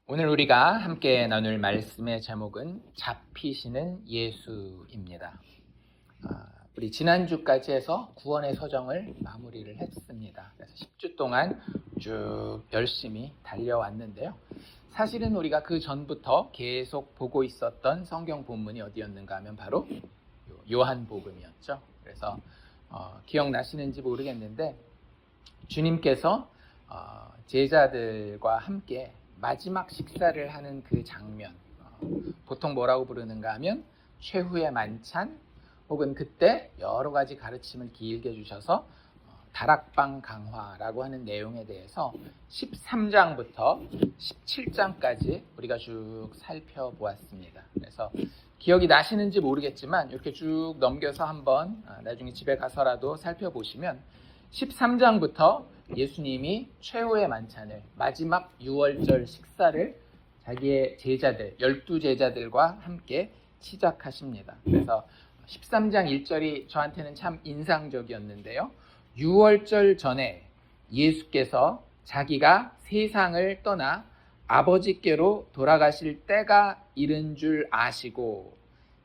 오늘 우리가 함께 나눌 말씀의 제목은 잡히시는 예수입니다. 우리 지난주까지 해서 구원의 서정을 마무리를 했습니다. 그래서 10주 동안 쭉 열심히 달려왔는데요. 사실은 우리가 그 전부터 계속 보고 있었던 성경 본문이 어디였는가 하면 바로 요한복음이었죠. 그래서 기억나시는지 모르겠는데 주님께서 제자들과 함께 마지막 식사를 하는 그 장면, 보통 뭐라고 부르는가 하면 최후의 만찬, 혹은 그때 여러 가지 가르침을 길게 주셔서 다락방 강화라고 하는 내용에 대해서 13장부터 17장까지 우리가 쭉 살펴보았습니다. 그래서 기억이 나시는지 모르겠지만 이렇게 쭉 넘겨서 한번 나중에 집에 가서라도 살펴보시면 13장부터 예수님이 최후의 만찬을, 마지막 유월절 식사를 자기의 제자들, 12제자들과 함께 시작하십니다. 그래서 13장 1절이 저한테는 참 인상적이었는데요. 유월절 전에 예수께서 자기가 세상을 떠나 아버지께로 돌아가실 때가 이른 줄 아시고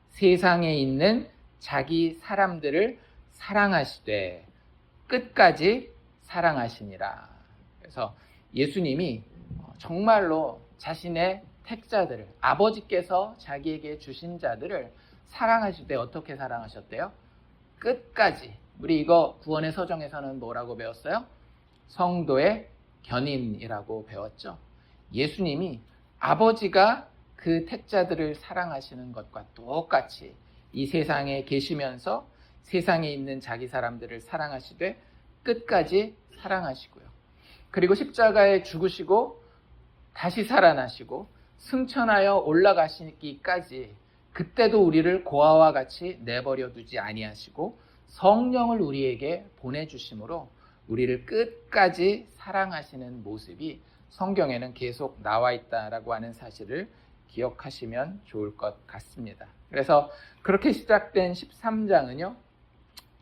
세상에 있는 자기 사람들을 사랑하시되 끝까지 사랑하시니라. 그래서 예수님이 정말로 자신의 택자들을, 아버지께서 자기에게 주신 자들을 사랑하실 때 어떻게 사랑하셨대요? 끝까지. 우리 이거 구원의 서정에서는 뭐라고 배웠어요? 성도의 견인이라고 배웠죠. 예수님이 아버지가 그 택자들을 사랑하시는 것과 똑같이 이 세상에 계시면서 세상에 있는 자기 사람들을 사랑하시되 끝까지 사랑하시고요. 그리고 십자가에 죽으시고 다시 살아나시고 승천하여 올라가시기까지 그때도 우리를 고아와 같이 내버려 두지 아니하시고 성령을 우리에게 보내주심으로 우리를 끝까지 사랑하시는 모습이 성경에는 계속 나와 있다라고 하는 사실을 기억하시면 좋을 것 같습니다. 그래서 그렇게 시작된 13장은요.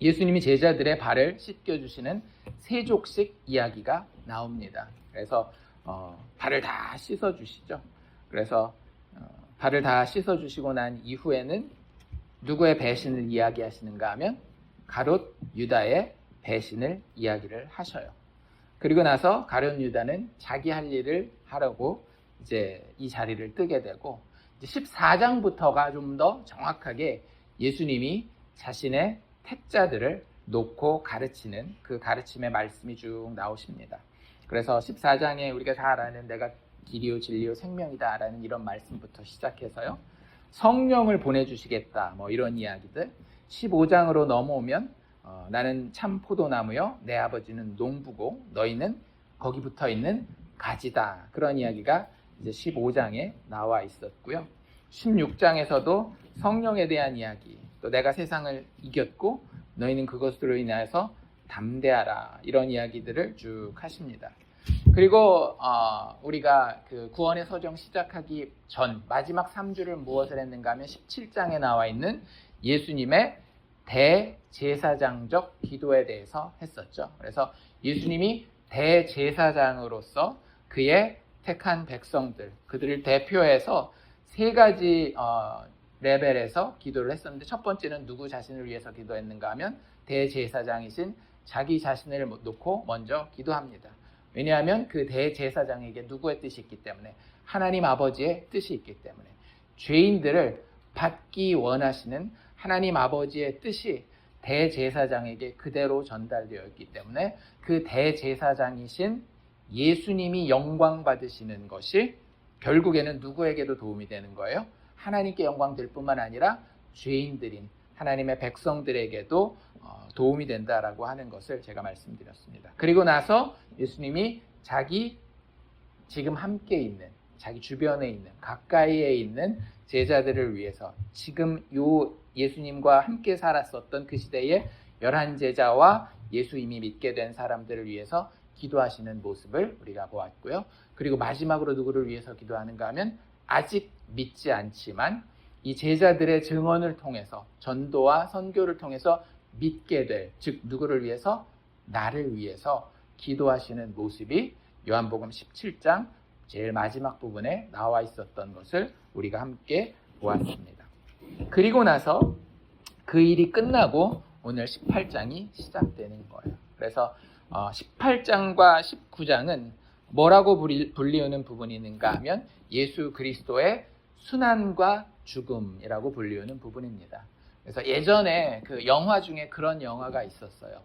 예수님이 제자들의 발을 씻겨주시는 세족식 이야기가 나옵니다. 그래서 발을 다 씻어주시죠. 그래서 발을 다 씻어주시고 난 이후에는 누구의 배신을 이야기하시는가 하면 가롯 유다의 배신을 이야기를 하셔요. 그리고 나서 가롯 유다는 자기 할 일을 하려고 이제 이 자리를 뜨게 되고 14장부터가 좀 더 정확하게 예수님이 자신의 택자들을 놓고 가르치는 그 가르침의 말씀이 쭉 나오십니다. 그래서 14장에 우리가 잘 아는 내가 길이요 진리요 생명이다 라는 이런 말씀부터 시작해서요. 성령을 보내주시겠다 뭐 이런 이야기들. 15장으로 넘어오면 나는 참 포도나무요 내 아버지는 농부고 너희는 거기 붙어 있는 가지다. 그런 이야기가 이제 15장에 나와 있었고요. 16장에서도 성령에 대한 이야기, 또 내가 세상을 이겼고 너희는 그것으로 인하여서 담대하라 이런 이야기들을 쭉 하십니다. 그리고 우리가 그 구원의 서정 시작하기 전 마지막 3주를 무엇을 했는가 하면 17장에 나와 있는 예수님의 대제사장적 기도에 대해서 했었죠. 그래서 예수님이 대제사장으로서 그의 택한 백성들, 그들을 대표해서 세 가지 레벨에서 기도를 했었는데 첫 번째는 누구 자신을 위해서 기도했는가 하면 대제사장이신 자기 자신을 놓고 먼저 기도합니다. 왜냐하면 그 대제사장에게 누구의 뜻이 있기 때문에 하나님 아버지의 뜻이 있기 때문에 죄인들을 받기 원하시는 하나님 아버지의 뜻이 대제사장에게 그대로 전달되어 있기 때문에 그 대제사장이신 예수님이 영광 받으시는 것이 결국에는 누구에게도 도움이 되는 거예요? 하나님께 영광 될 뿐만 아니라 죄인들인 하나님의 백성들에게도 도움이 된다라고 하는 것을 제가 말씀드렸습니다. 그리고 나서 예수님이 자기 지금 함께 있는, 자기 주변에 있는, 가까이에 있는 제자들을 위해서 지금 요 예수님과 함께 살았었던 그 시대의 11제자와 예수 이미 믿게 된 사람들을 위해서 기도하시는 모습을 우리가 보았고요. 그리고 마지막으로 누구를 위해서 기도하는가 하면 아직 믿지 않지만 이 제자들의 증언을 통해서 전도와 선교를 통해서 믿게 될, 즉 누구를 위해서? 나를 위해서 기도하시는 모습이 요한복음 17장 제일 마지막 부분에 나와 있었던 것을 우리가 함께 보았습니다. 그리고 나서 그 일이 끝나고 오늘 18장이 시작되는 거예요. 그래서 18장과 19장은 뭐라고 불리우는 부분이 있는가 하면 예수 그리스도의 순환과 죽음이라고 불리우는 부분입니다. 그래서 예전에 그 영화 중에 그런 영화가 있었어요.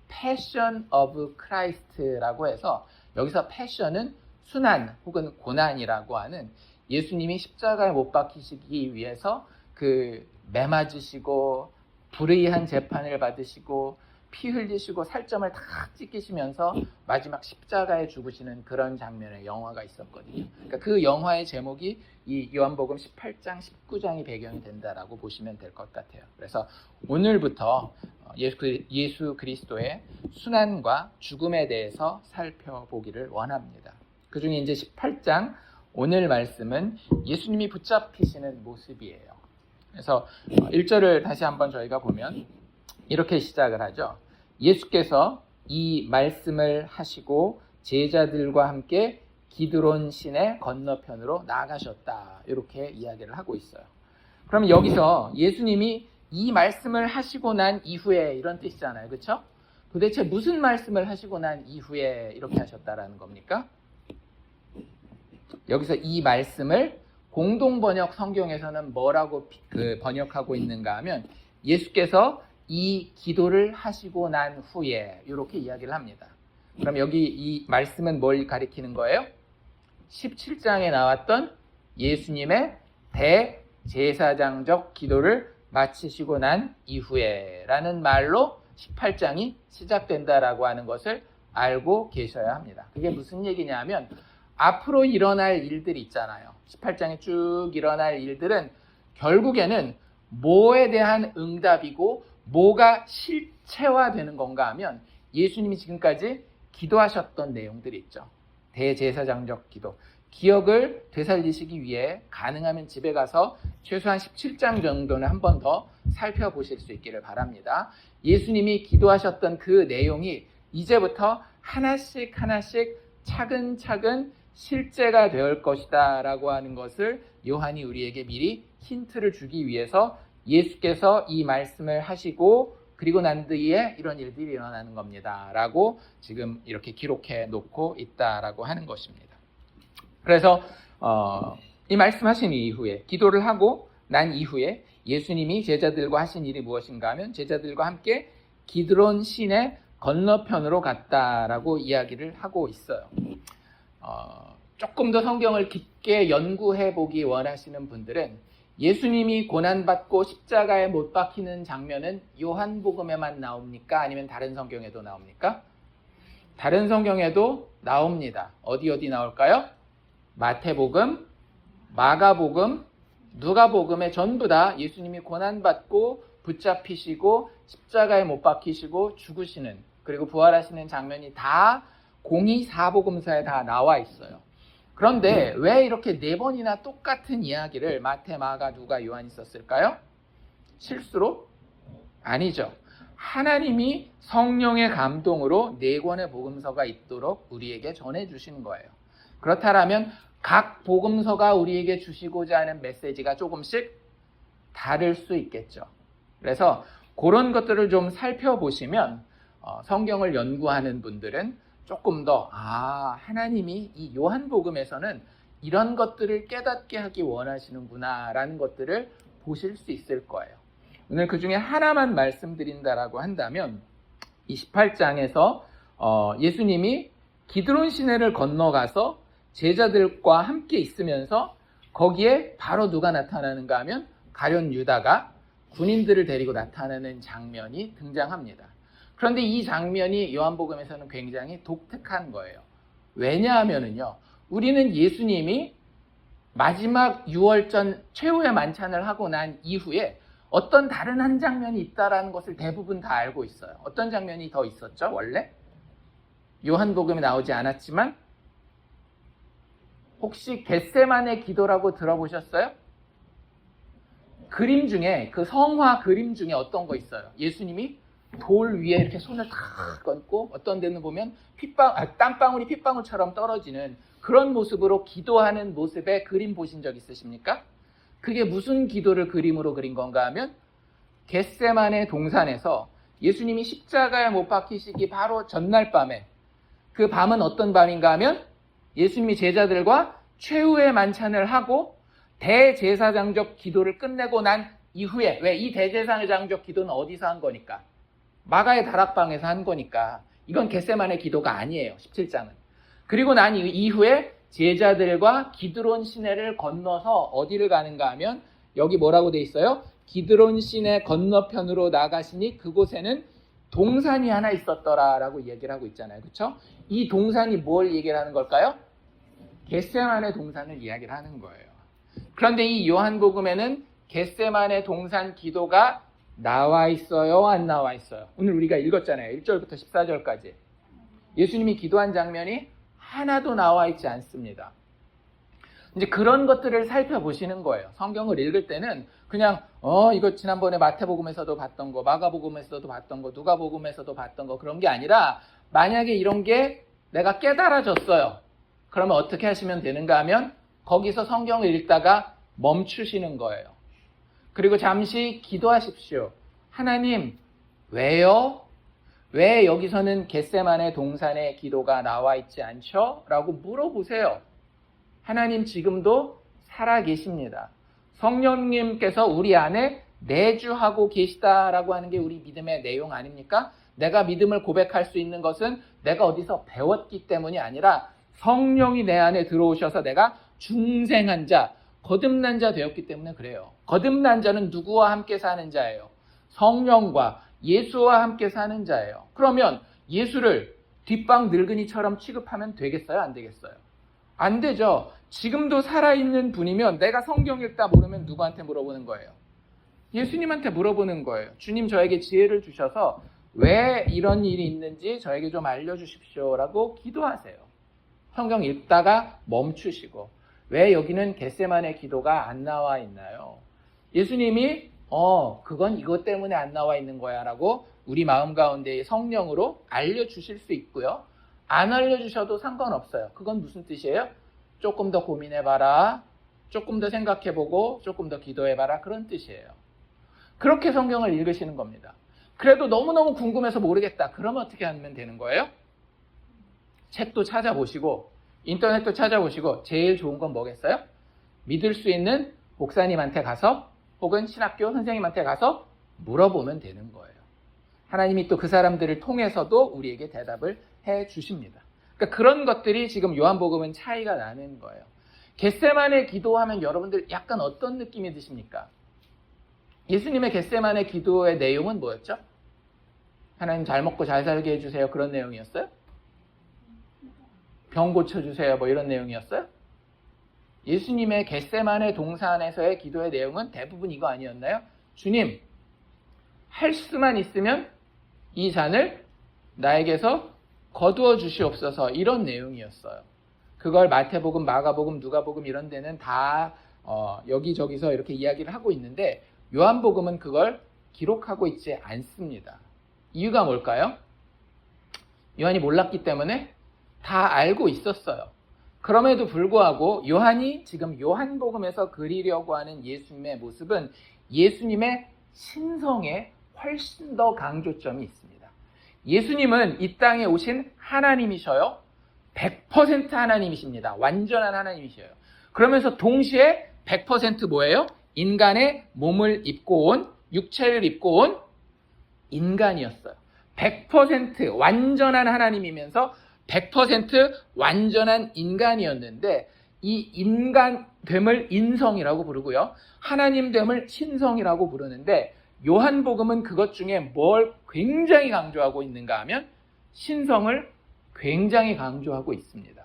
Passion of Christ라고 해서 여기서 패션은 순환 혹은 고난이라고 하는 예수님이 십자가에 못 박히시기 위해서 그 매맞으시고 불의한 재판을 받으시고 피 흘리시고 살점을 다 찍히시면서 마지막 십자가에 죽으시는 그런 장면의 영화가 있었거든요. 그러니까 그 영화의 제목이 이 요한복음 18장, 19장이 배경이 된다라고 보시면 될 것 같아요. 그래서 오늘부터 예수 그리스도의 순환과 죽음에 대해서 살펴보기를 원합니다. 그 중에 이제 18장 오늘 말씀은 예수님이 붙잡히시는 모습이에요. 그래서 1절을 다시 한번 저희가 보면 이렇게 시작을 하죠. 예수께서 이 말씀을 하시고 제자들과 함께 기드론 시내 건너편으로 나아가셨다. 이렇게 이야기를 하고 있어요. 그럼 여기서 예수님이 이 말씀을 하시고 난 이후에 이런 뜻이잖아요. 그렇죠? 도대체 무슨 말씀을 하시고 난 이후에 이렇게 하셨다라는 겁니까? 여기서 이 말씀을 공동번역 성경에서는 뭐라고 번역하고 있는가 하면 예수께서 이 기도를 하시고 난 후에 이렇게 이야기를 합니다. 그럼 여기 이 말씀은 뭘 가리키는 거예요? 17장에 나왔던 예수님의 대제사장적 기도를 마치시고 난 이후에 라는 말로 18장이 시작된다라고 하는 것을 알고 계셔야 합니다. 그게 무슨 얘기냐 하면 앞으로 일어날 일들이 있잖아요. 18장에 쭉 일어날 일들은 결국에는 뭐에 대한 응답이고 뭐가 실체화되는 건가 하면 예수님이 지금까지 기도하셨던 내용들이 있죠. 대제사장적 기도. 기억을 되살리시기 위해 가능하면 집에 가서 최소한 17장 정도는 한 번 더 살펴보실 수 있기를 바랍니다. 예수님이 기도하셨던 그 내용이 이제부터 하나씩 차근차근 실제가 될 것이다 라고 하는 것을 요한이 우리에게 미리 힌트를 주기 위해서 예수께서 이 말씀을 하시고 그리고 난 뒤에 이런 일들이 일어나는 겁니다 라고 지금 이렇게 기록해 놓고 있다라고 하는 것입니다. 그래서 이 말씀하신 이후에 기도를 하고 난 이후에 예수님이 제자들과 하신 일이 무엇인가 하면 제자들과 함께 기드론 시내 건너편으로 갔다라고 이야기를 하고 있어요. 조금 더 성경을 깊게 연구해 보기 원하시는 분들은 예수님이 고난받고 십자가에 못 박히는 장면은 요한복음에만 나옵니까? 아니면 다른 성경에도 나옵니까? 다른 성경에도 나옵니다. 어디 나올까요? 마태복음, 마가복음, 누가복음에 전부 다 예수님이 고난받고 붙잡히시고 십자가에 못 박히시고 죽으시는 그리고 부활하시는 장면이 다 공의사복음서에 다 나와 있어요. 그런데 왜 이렇게 4번이나 똑같은 이야기를 마태, 마가, 누가, 요한이 썼을까요? 실수로? 아니죠. 하나님이 성령의 감동으로 4권의 복음서가 있도록 우리에게 전해주신 거예요. 그렇다면 각 복음서가 우리에게 주시고자 하는 메시지가 조금씩 다를 수 있겠죠. 그래서 그런 것들을 좀 살펴보시면 성경을 연구하는 분들은 조금 더 하나님이 이 요한복음에서는 이런 것들을 깨닫게 하기 원하시는구나 라는 것들을 보실 수 있을 거예요. 오늘 그 중에 하나만 말씀드린다라고 한다면 이 18장에서 예수님이 기드론 시내를 건너가서 제자들과 함께 있으면서 거기에 바로 누가 나타나는가 하면 가룟 유다가 군인들을 데리고 나타나는 장면이 등장합니다. 그런데 이 장면이 요한복음에서는 굉장히 독특한 거예요. 왜냐하면요, 우리는 예수님이 마지막 6월절 최후의 만찬을 하고 난 이후에 어떤 다른 한 장면이 있다라는 것을 대부분 다 알고 있어요. 어떤 장면이 더 있었죠, 원래? 요한복음에 나오지 않았지만 혹시 겟세마네 기도라고 들어보셨어요? 그림 중에, 그 성화 그림 중에 어떤 거 있어요? 예수님이 돌 위에 이렇게 손을 탁 얹고 어떤 데는 보면 땀방울이 핏방울처럼 떨어지는 그런 모습으로 기도하는 모습의 그림 보신 적 있으십니까? 그게 무슨 기도를 그림으로 그린 건가 하면 겟세마네 동산에서 예수님이 십자가에 못 박히시기 바로 전날 밤에, 그 밤은 어떤 밤인가 하면 예수님이 제자들과 최후의 만찬을 하고 대제사장적 기도를 끝내고 난 이후에, 왜 이 대제사장적 기도는 어디서 한 거니까? 마가의 다락방에서 한 거니까. 이건 겟세마네 기도가 아니에요, 17장은. 그리고 난 이후에 제자들과 기드론 시내를 건너서 어디를 가는가 하면 여기 뭐라고 돼 있어요? 기드론 시내 건너편으로 나가시니 그곳에는 동산이 하나 있었더라라고 얘기를 하고 있잖아요. 그렇죠? 이 동산이 뭘 얘기를 하는 걸까요? 겟세마네 동산을 이야기를 하는 거예요. 그런데 이 요한복음에는 겟세마네 동산 기도가 나와 있어요? 안 나와 있어요? 오늘 우리가 읽었잖아요. 1절부터 14절까지. 예수님이 기도한 장면이 하나도 나와 있지 않습니다. 이제 그런 것들을 살펴보시는 거예요. 성경을 읽을 때는 그냥 이거 지난번에 마태복음에서도 봤던 거, 마가복음에서도 봤던 거, 누가복음에서도 봤던 거, 그런 게 아니라 만약에 이런 게 내가 깨달아졌어요. 그러면 어떻게 하시면 되는가 하면 거기서 성경을 읽다가 멈추시는 거예요. 그리고 잠시 기도하십시오. 하나님, 왜요? 왜 여기서는 겟세마네 동산의 기도가 나와 있지 않죠? 라고 물어보세요. 하나님 지금도 살아계십니다. 성령님께서 우리 안에 내주하고 계시다라고 하는 게 우리 믿음의 내용 아닙니까? 내가 믿음을 고백할 수 있는 것은 내가 어디서 배웠기 때문이 아니라 성령이 내 안에 들어오셔서 내가 중생한 자, 거듭난 자 되었기 때문에 그래요. 거듭난 자는 누구와 함께 사는 자예요? 성령과 예수와 함께 사는 자예요. 그러면 예수를 뒷방 늙은이처럼 취급하면 되겠어요? 안 되겠어요? 안 되죠. 지금도 살아있는 분이면 내가 성경 읽다 모르면 누구한테 물어보는 거예요? 예수님한테 물어보는 거예요. 주님, 저에게 지혜를 주셔서 왜 이런 일이 있는지 저에게 좀 알려주십시오 라고 기도하세요. 성경 읽다가 멈추시고, 왜 여기는 겟세마네 기도가 안 나와 있나요? 예수님이 그건 이것 때문에 안 나와 있는 거야 라고 우리 마음 가운데의 성령으로 알려주실 수 있고요. 안 알려주셔도 상관없어요. 그건 무슨 뜻이에요? 조금 더 고민해봐라, 조금 더 생각해보고 조금 더 기도해봐라, 그런 뜻이에요. 그렇게 성경을 읽으시는 겁니다. 그래도 너무너무 궁금해서 모르겠다. 그러면 어떻게 하면 되는 거예요? 책도 찾아보시고 인터넷도 찾아보시고 제일 좋은 건 뭐겠어요? 믿을 수 있는 목사님한테 가서 혹은 신학교 선생님한테 가서 물어보면 되는 거예요. 하나님이 또 그 사람들을 통해서도 우리에게 대답을 해 주십니다. 그러니까 그런 것들이 지금 요한복음은 차이가 나는 거예요. 겟세마네 기도하면 여러분들 약간 어떤 느낌이 드십니까? 예수님의 겟세마네 기도의 내용은 뭐였죠? 하나님 잘 먹고 잘 살게 해주세요, 그런 내용이었어요? 병 고쳐주세요, 뭐 이런 내용이었어요? 예수님의 겟세마네 동산에서의 기도의 내용은 대부분 이거 아니었나요? 주님, 할 수만 있으면 이 잔을 나에게서 거두어 주시옵소서, 이런 내용이었어요. 그걸 마태복음, 마가복음, 누가복음 이런 데는 다 여기저기서 이렇게 이야기를 하고 있는데 요한복음은 그걸 기록하고 있지 않습니다. 이유가 뭘까요? 요한이 몰랐기 때문에? 다 알고 있었어요. 그럼에도 불구하고 요한이 지금 요한복음에서 그리려고 하는 예수님의 모습은 예수님의 신성에 훨씬 더 강조점이 있습니다. 예수님은 이 땅에 오신 하나님이셔요. 100% 하나님이십니다. 완전한 하나님이셔요. 그러면서 동시에 100% 뭐예요? 인간의 몸을 입고 온, 육체를 입고 온 인간이었어요. 100% 완전한 하나님이면서 100% 완전한 인간이었는데 이 인간됨을 인성이라고 부르고요. 하나님됨을 신성이라고 부르는데 요한복음은 그것 중에 뭘 굉장히 강조하고 있는가 하면 신성을 굉장히 강조하고 있습니다.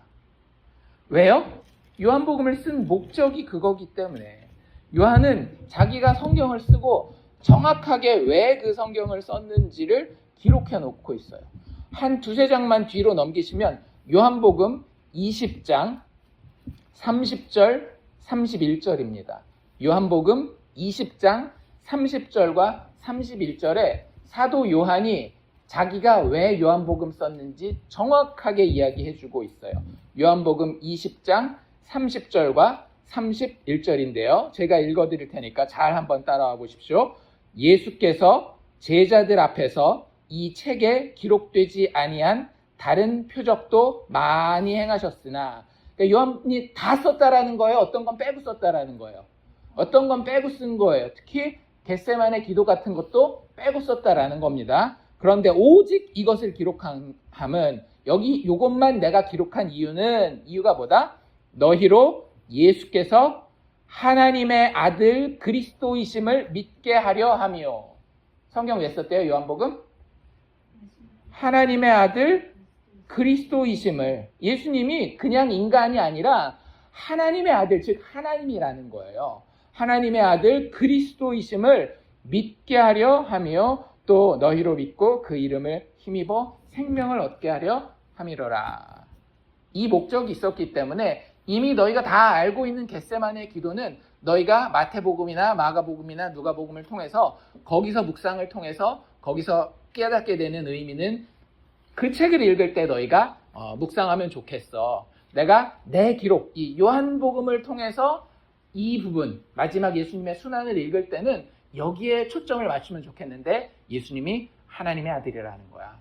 왜요? 요한복음을 쓴 목적이 그거기 때문에 요한은 자기가 성경을 쓰고 정확하게 왜 그 성경을 썼는지를 기록해 놓고 있어요. 한 두세 장만 뒤로 넘기시면 요한복음 20장 30절 31절입니다. 요한복음 20장 30절과 31절에 사도 요한이 자기가 왜 요한복음 썼는지 정확하게 이야기해주고 있어요. 요한복음 20장 30절과 31절인데요. 제가 읽어드릴 테니까 잘 한번 따라와 보십시오. 예수께서 제자들 앞에서 이 책에 기록되지 아니한 다른 표적도 많이 행하셨으나, 그러니까 요한이 다 썼다라는 거예요? 어떤 건 빼고 썼다라는 거예요? 어떤 건 빼고 쓴 거예요? 특히 겟세마네 기도 같은 것도 빼고 썼다라는 겁니다. 그런데 오직 이것을 기록함은, 여기 요것만 내가 기록한 이유가 뭐다? 너희로 예수께서 하나님의 아들 그리스도이심을 믿게 하려 함이요. 성경 왜 썼대요? 요한복음? 하나님의 아들 그리스도이심을, 예수님이 그냥 인간이 아니라 하나님의 아들, 즉 하나님이라는 거예요. 하나님의 아들 그리스도이심을 믿게 하려 하며 또 너희로 믿고 그 이름을 힘입어 생명을 얻게 하려 함이로라. 이 목적이 있었기 때문에 이미 너희가 다 알고 있는 겟세마네 기도는 너희가 마태복음이나 마가복음이나 누가복음을 통해서, 거기서 묵상을 통해서 거기서 깨닫게 되는 의미는 그 책을 읽을 때 너희가 묵상하면 좋겠어. 내가 내 기록, 이 요한복음을 통해서 이 부분, 마지막 예수님의 순환을 읽을 때는 여기에 초점을 맞추면 좋겠는데, 예수님이 하나님의 아들이라는 거야.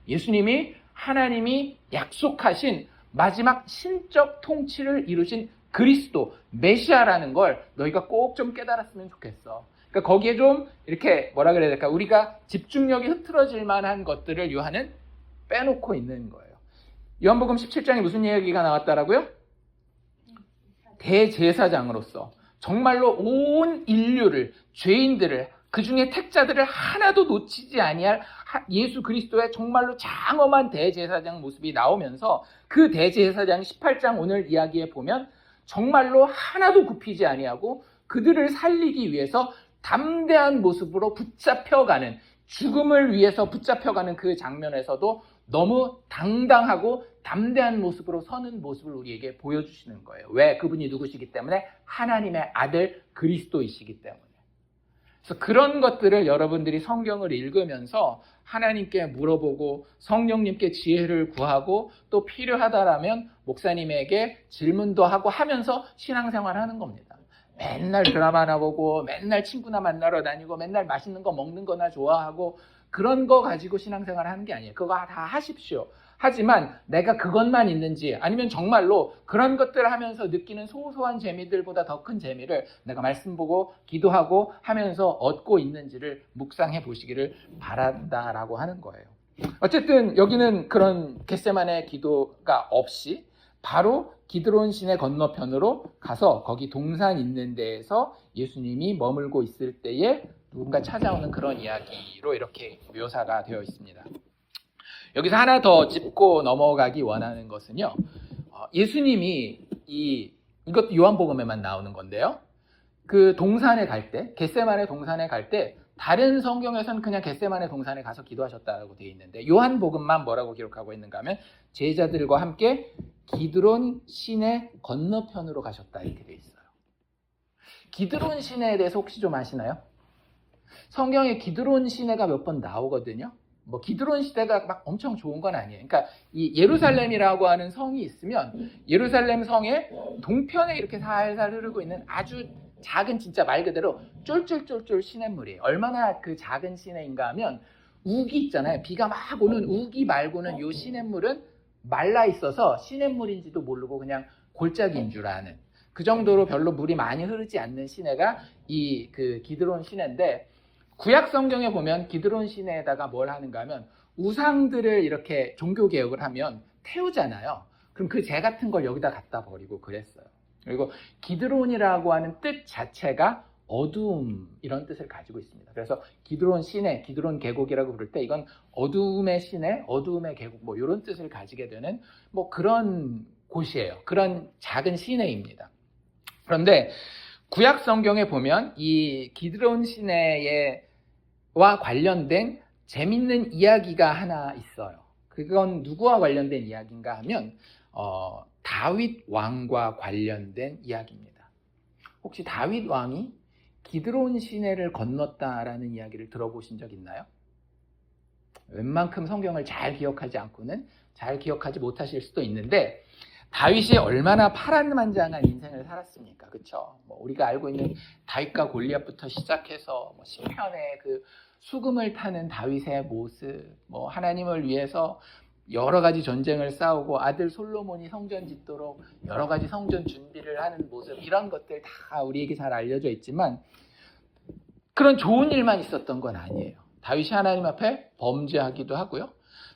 예수님이 하나님이 약속하신 마지막 신적 통치를 이루신 그리스도, 메시아라는 걸 너희가 꼭 좀 깨달았으면 좋겠어. 그러니까 거기에 좀 이렇게 뭐라 그래야 될까? 우리가 집중력이 흐트러질 만한 것들을 요한은 빼놓고 있는 거예요. 요한복음 17장에 무슨 이야기가 나왔다라고요? 대제사장으로서 정말로 온 인류를, 죄인들을, 그 중에 택자들을 하나도 놓치지 아니할 예수 그리스도의 정말로 장엄한 대제사장 모습이 나오면서, 그 대제사장 18장 오늘 이야기에 보면 정말로 하나도 굽히지 아니하고 그들을 살리기 위해서 담대한 모습으로 붙잡혀가는, 죽음을 위해서 붙잡혀가는 그 장면에서도 너무 당당하고 담대한 모습으로 서는 모습을 우리에게 보여주시는 거예요. 왜? 그분이 누구시기 때문에? 하나님의 아들 그리스도이시기 때문에. 그래서 그런 것들을 여러분들이 성경을 읽으면서 하나님께 물어보고 성령님께 지혜를 구하고 또 필요하다라면 목사님에게 질문도 하고 하면서 신앙생활을 하는 겁니다. 맨날 드라마나 보고 맨날 친구나 만나러 다니고 맨날 맛있는 거 먹는 거나 좋아하고 그런 거 가지고 신앙생활을 하는 게 아니에요. 그거 다 하십시오. 하지만 내가 그것만 있는지, 아니면 정말로 그런 것들을 하면서 느끼는 소소한 재미들보다 더 큰 재미를 내가 말씀 보고 기도하고 하면서 얻고 있는지를 묵상해 보시기를 바란다라고 하는 거예요. 어쨌든 여기는 그런 겟세마네 기도가 없이 바로 기드론 시내 건너편으로 가서 거기 동산 있는 데에서 예수님이 머물고 있을 때에 누군가 찾아오는 그런 이야기로 이렇게 묘사가 되어 있습니다. 여기서 하나 더 짚고 넘어가기 원하는 것은요, 예수님이 이것도 요한복음에만 나오는 건데요, 그 동산에 갈 때, 겟세마네 동산에 갈 때 다른 성경에서는 그냥 겟세마네 동산에 가서 기도하셨다고 되어 있는데 요한복음만 뭐라고 기록하고 있는가 하면 제자들과 함께 기드론 시내 건너편으로 가셨다 이렇게 되어 있어요. 기드론 시내에 대해서 혹시 좀 아시나요? 성경에 기드론 시내가 몇 번 나오거든요. 뭐 기드론 시대가 막 엄청 좋은 건 아니에요. 그러니까 이 예루살렘이라고 하는 성이 있으면 예루살렘 성의 동편에 이렇게 살살 흐르고 있는 아주 작은, 진짜 말 그대로 쫄쫄쫄쫄 시냇물이에요. 얼마나 그 작은 시내인가 하면 우기 있잖아요. 비가 막 오는 우기 말고는 이 시냇물은 말라 있어서 시냇물인지도 모르고 그냥 골짜기인 줄 아는, 그 정도로 별로 물이 많이 흐르지 않는 시내가 이 그 기드론 시내인데, 구약 성경에 보면 기드론 시내에다가 뭘 하는가 하면 우상들을 이렇게 종교개혁을 하면 태우잖아요. 그럼 그 재 같은 걸 여기다 갖다 버리고 그랬어요. 그리고 기드론이라고 하는 뜻 자체가 어두움, 이런 뜻을 가지고 있습니다. 그래서 기드론 시내, 기드론 계곡이라고 부를 때 이건 어두움의 시내, 어두움의 계곡, 뭐 이런 뜻을 가지게 되는 뭐 그런 곳이에요. 그런 작은 시내입니다. 그런데 구약 성경에 보면 이 기드론 시내와 관련된 재밌는 이야기가 하나 있어요. 그건 누구와 관련된 이야기인가 하면 다윗 왕과 관련된 이야기입니다. 혹시 다윗 왕이 기드론 시내를 건넜다라는 이야기를 들어보신 적 있나요? 웬만큼 성경을 잘 기억하지 않고는 잘 기억하지 못하실 수도 있는데 다윗이 얼마나 파란만장한 인생을 살았습니까? 그렇죠? 우리가 알고 있는 다윗과 골리앗부터 시작해서 시편의 그 수금을 타는 다윗의 모습, 하나님을 위해서 여러 가지 전쟁을 싸우고 아들 솔로몬이 성전 짓도록 여러 가지 성전 준비를 하는 모습, 이런 것들 다 우리에게 잘 알려져 있지만 그런 좋은 일만 있었던 건 아니에요. 다윗이 하나님 앞에 범죄하기도 하고요.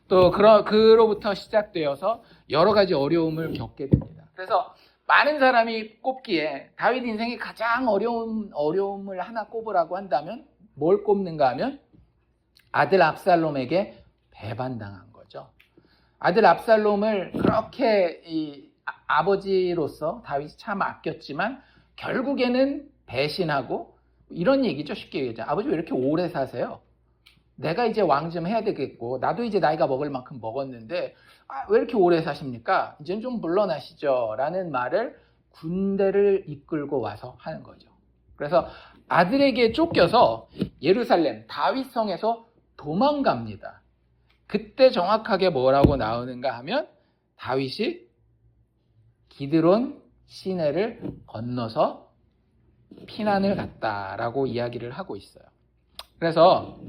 또 그로부터 시작되어서 여러 가지 어려움을 겪게 됩니다. 그래서 많은 사람이 꼽기에 다윗 인생이 가장 어려움을 하나 꼽으라고 한다면 뭘 꼽는가 하면 아들 압살롬에게 배반당한 거죠. 아들 압살롬을 그렇게 아버지로서 다윗이 참 아꼈지만 결국에는 배신하고, 이런 얘기죠. 쉽게 얘기하자. 아버지 왜 이렇게 오래 사세요? 내가 이제 왕 좀 해야 되겠고 나도 이제 나이가 먹을 만큼 먹었는데 왜 이렇게 오래 사십니까? 이제는 좀 물러나시죠 라는 말을 군대를 이끌고 와서 하는 거죠. 그래서 아들에게 쫓겨서 예루살렘 다윗성에서 도망갑니다. 그때 정확하게 뭐라고 나오는가 하면 다윗이 기드론 시내를 건너서 피난을 갔다라고 이야기를 하고 있어요. 그래서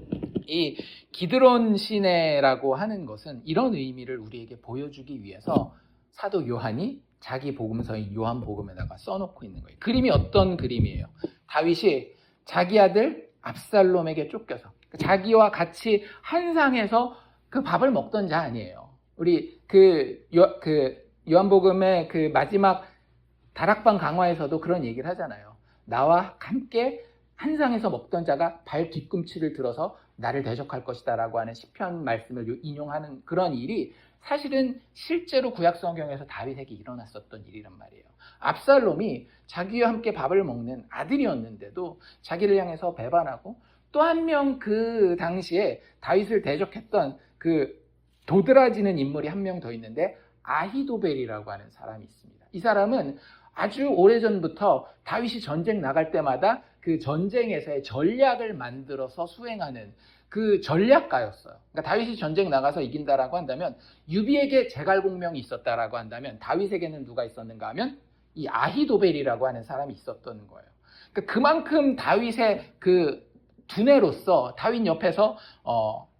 이 기드론 시내라고 하는 것은 이런 의미를 우리에게 보여주기 위해서 사도 요한이 자기 복음서인 요한복음에다가 써놓고 있는 거예요. 그림이 어떤 그림이에요? 다윗이 자기 아들 압살롬에게 쫓겨서 자기와 같이 한 상에서 그 밥을 먹던 자 아니에요. 우리 요한복음의 그 마지막 다락방 강화에서도 그런 얘기를 하잖아요. 나와 함께 한 상에서 먹던 자가 발 뒤꿈치를 들어서 나를 대적할 것이다 라고 하는 시편 말씀을 인용하는 그런 일이 사실은 실제로 구약 성경에서 다윗에게 일어났었던 일이란 말이에요. 압살롬이 자기와 함께 밥을 먹는 아들이었는데도 자기를 향해서 배반하고, 또 한 명 그 당시에 다윗을 대적했던 그 도드라지는 인물이 한 명 더 있는데 아히도벨이라고 하는 사람이 있습니다. 이 사람은 아주 오래전부터 다윗이 전쟁 나갈 때마다 그 전쟁에서의 전략을 만들어서 수행하는 그 전략가였어요. 그러니까 다윗이 전쟁 나가서 이긴다라고 한다면 유비에게 제갈공명이 있었다라고 한다면 다윗에게는 누가 있었는가 하면 이 아히도벨이라고 하는 사람이 있었던 거예요. 그러니까 그만큼 다윗의 그 두뇌로서 다윗 옆에서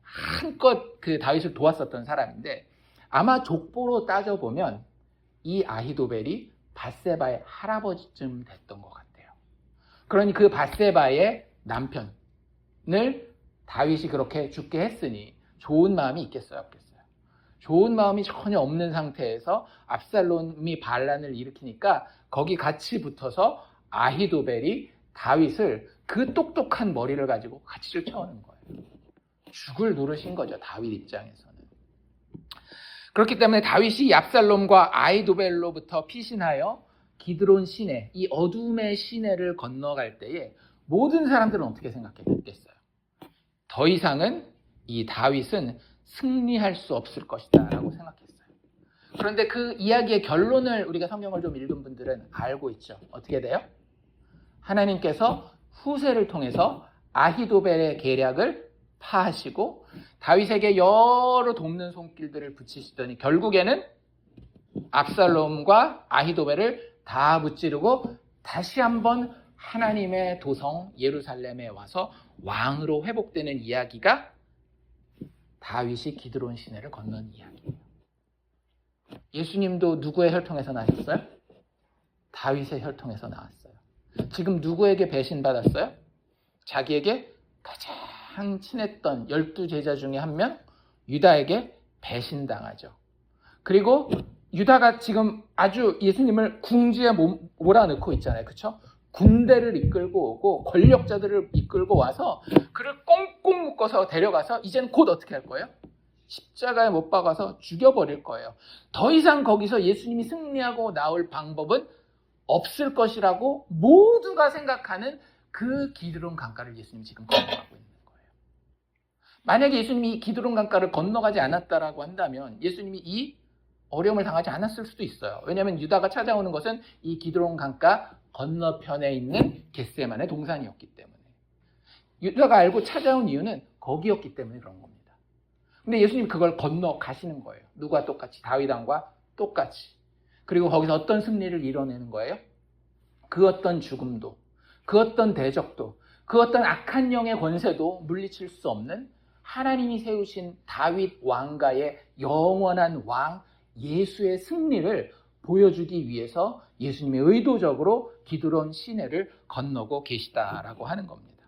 한껏 그 다윗을 도왔었던 사람인데, 아마 족보로 따져보면 이 아히도벨이 밧세바의 할아버지쯤 됐던 것 같아요. 그러니 그 밧세바의 남편을 다윗이 그렇게 죽게 했으니 좋은 마음이 있겠어요, 없겠어요? 좋은 마음이 전혀 없는 상태에서 압살롬이 반란을 일으키니까 거기 같이 붙어서 아히도벨이 다윗을 그 똑똑한 머리를 가지고 같이 쫓아오는 거예요. 죽을 노릇인 거죠, 다윗 입장에서는. 그렇기 때문에 다윗이 압살롬과 아히도벨로부터 피신하여 기드론 시내, 이 어둠의 시내를 건너갈 때에 모든 사람들은 어떻게 생각했겠어요? 더 이상은 이 다윗은 승리할 수 없을 것이다 라고 생각했어요. 그런데 그 이야기의 결론을 우리가 성경을 좀 읽은 분들은 알고 있죠. 어떻게 돼요? 하나님께서 후세를 통해서 아히도벨의 계략을 파하시고 다윗에게 여러 돕는 손길들을 붙이시더니 결국에는 압살롬과 아히도벨을 다 무찌르고 다시 한번 하나님의 도성 예루살렘에 와서 왕으로 회복되는 이야기가 다윗이 기드론 시내를 건넌 이야기예요. 예수님도 누구의 혈통에서 나셨어요? 다윗의 혈통에서 나왔어요. 지금 누구에게 배신받았어요? 자기에게 가장 친했던 12제자 중에 한 명, 유다에게 배신당하죠. 그리고 유다가 지금 아주 예수님을 궁지에 몰아넣고 있잖아요. 그렇죠? 군대를 이끌고 오고 권력자들을 이끌고 와서 그를 꽁꽁 묶어서 데려가서 이제는 곧 어떻게 할 거예요? 십자가에 못 박아서 죽여버릴 거예요. 더 이상 거기서 예수님이 승리하고 나올 방법은 없을 것이라고 모두가 생각하는 그 기드론 강가를 예수님이 지금 건너가고 있는 거예요. 만약에 예수님이 기드론 강가를 건너가지 않았다라고 한다면 예수님이 이 어려움을 당하지 않았을 수도 있어요. 왜냐하면 유다가 찾아오는 것은 이 기드론 강가 건너편에 있는 겟세만의 동산이었기 때문에. 유다가 알고 찾아온 이유는 거기였기 때문에 그런 겁니다. 근데 예수님이 그걸 건너 가시는 거예요. 누가 똑같이? 다윗 왕과 똑같이. 그리고 거기서 어떤 승리를 이뤄내는 거예요? 그 어떤 죽음도, 그 어떤 대적도, 그 어떤 악한 영의 권세도 물리칠 수 없는 하나님이 세우신 다윗 왕가의 영원한 왕 예수의 승리를 보여주기 위해서 예수님이 의도적으로 기드론 시내를 건너고 계시다라고 하는 겁니다.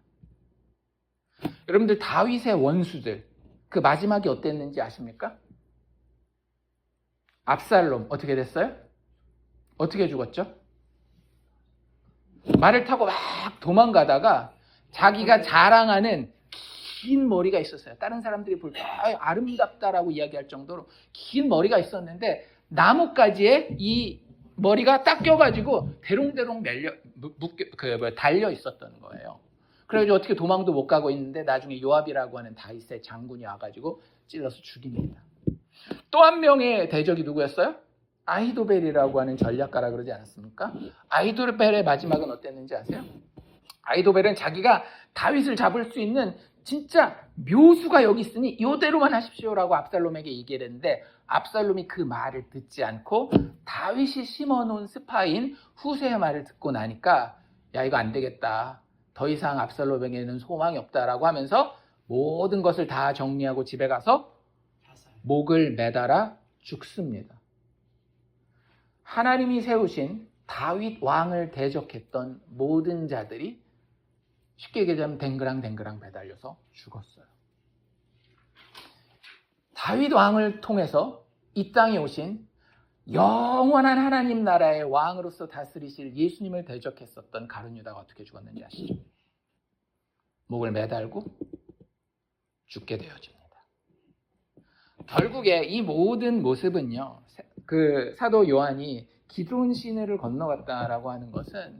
여러분들, 다윗의 원수들, 그 마지막이 어땠는지 아십니까? 압살롬 어떻게 됐어요? 어떻게 죽었죠? 말을 타고 막 도망가다가 자기가 자랑하는 긴 머리가 있었어요. 다른 사람들이 볼 때 아름답다라고 이야기할 정도로 긴 머리가 있었는데 나뭇가지에 이 머리가 딱 껴가지고 대롱대롱 달려 있었던 거예요. 그래가지고 어떻게 도망도 못 가고 있는데 나중에 요압이라고 하는 다윗의 장군이 와가지고 찔러서 죽입니다. 또 한 명의 대적이 누구였어요? 아히도벨이라고 하는 전략가라 그러지 않았습니까? 아히도벨의 마지막은 어땠는지 아세요? 아히도벨은 자기가 다윗을 잡을 수 있는 진짜 묘수가 여기 있으니 이대로만 하십시오라고 압살롬에게 얘기를 했는데 압살롬이 그 말을 듣지 않고 다윗이 심어놓은 스파인 후세의 말을 듣고 나니까 야, 이거 안 되겠다. 더 이상 압살롬에게는 소망이 없다라고 하면서 모든 것을 다 정리하고 집에 가서 목을 매달아 죽습니다. 하나님이 세우신 다윗 왕을 대적했던 모든 자들이 쉽게 얘기하자면 댕그랑 매달려서 죽었어요. 다윗 왕을 통해서 이 땅에 오신 영원한 하나님 나라의 왕으로서 다스리실 예수님을 대적했었던 가룟 유다가 어떻게 죽었는지 아시죠? 목을 매달고 죽게 되어집니다. 결국에 이 모든 모습은요, 그 사도 요한이 기드론 시내를 건너갔다라고 하는 것은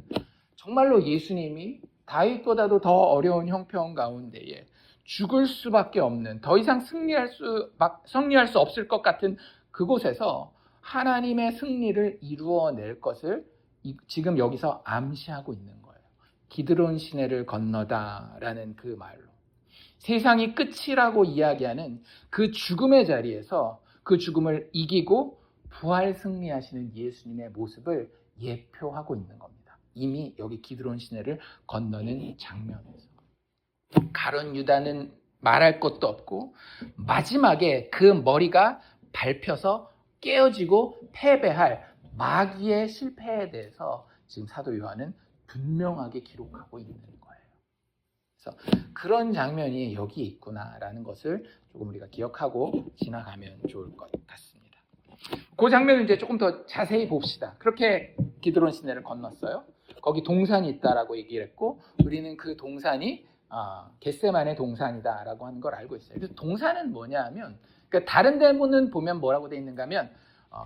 정말로 예수님이 다윗보다도 더 어려운 형편 가운데에 죽을 수밖에 없는, 더 이상 승리할 수 없을 것 같은 그곳에서 하나님의 승리를 이루어낼 것을 지금 여기서 암시하고 있는 거예요. 기드론 시내를 건너다라는 그 말로. 세상이 끝이라고 이야기하는 그 죽음의 자리에서 그 죽음을 이기고 부활 승리하시는 예수님의 모습을 예표하고 있는 겁니다. 이미 여기 기드론 시내를 건너는 장면에서. 가룟 유다는 말할 것도 없고 마지막에 그 머리가 밟혀서 깨어지고 패배할 마귀의 실패에 대해서 지금 사도 요한은 분명하게 기록하고 있는 거예요. 그래서 그런 장면이 여기 있구나라는 것을 조금 우리가 기억하고 지나가면 좋을 것 같습니다. 그 장면을 이제 조금 더 자세히 봅시다. 그렇게 기드론 시내를 건넜어요. 거기 동산이 있다라고 얘기를 했고 우리는 그 동산이 겟세만의 동산이다라고 하는 걸 알고 있어요. 그래서 동산은 뭐냐 하면 그러니까 다른 데는 보면 뭐라고 되어 있는가 하면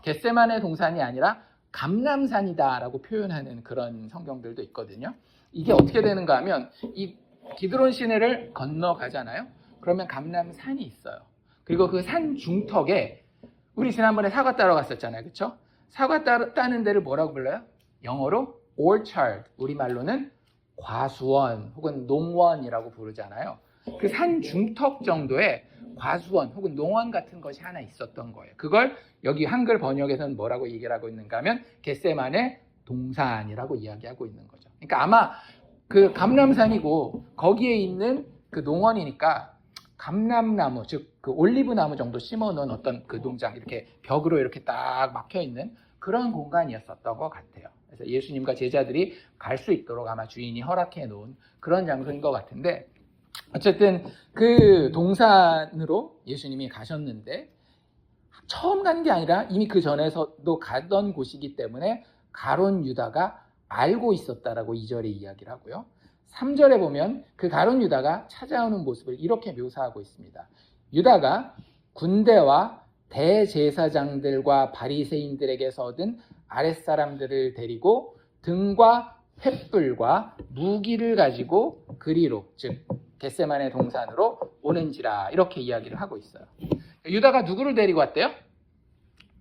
겟세만의 동산이 아니라 감람산이다라고 표현하는 그런 성경들도 있거든요. 이게 어떻게 되는가 하면 이 기드론 시내를 건너가잖아요. 그러면 감람산이 있어요. 그리고 그 산 중턱에 우리 지난번에 사과 따러 갔었잖아요. 그렇죠? 사과 따는 데를 뭐라고 불러요? 영어로 orchard, 우리말로는 과수원 혹은 농원이라고 부르잖아요. 그 산 중턱 정도에 과수원 혹은 농원 같은 것이 하나 있었던 거예요. 그걸 여기 한글 번역에서는 뭐라고 얘기를 하고 있는가 하면 겟세만의 동산이라고 이야기하고 있는 거죠. 그러니까 아마 그 감람산이고 거기에 있는 그 농원이니까 감람나무, 즉 그 올리브 나무 정도 심어놓은 어떤 그 농장, 이렇게 벽으로 이렇게 딱 막혀 있는 그런 공간이었었던 것 같아요. 그래서 예수님과 제자들이 갈 수 있도록 아마 주인이 허락해 놓은 그런 장소인 것 같은데, 어쨌든 그 동산으로 예수님이 가셨는데 처음 간 게 아니라 이미 그 전에서도 가던 곳이기 때문에 가룟 유다가 알고 있었다라고 2절에 이야기를 하고요. 3절에 보면 그 가룟 유다가 찾아오는 모습을 이렇게 묘사하고 있습니다. 유다가 군대와 대제사장들과 바리새인들에게서 얻은 아랫사람들을 데리고 등과 횃불과 무기를 가지고 그리로, 즉 겟세만의 동산으로 오는지라, 이렇게 이야기를 하고 있어요. 유다가 누구를 데리고 왔대요?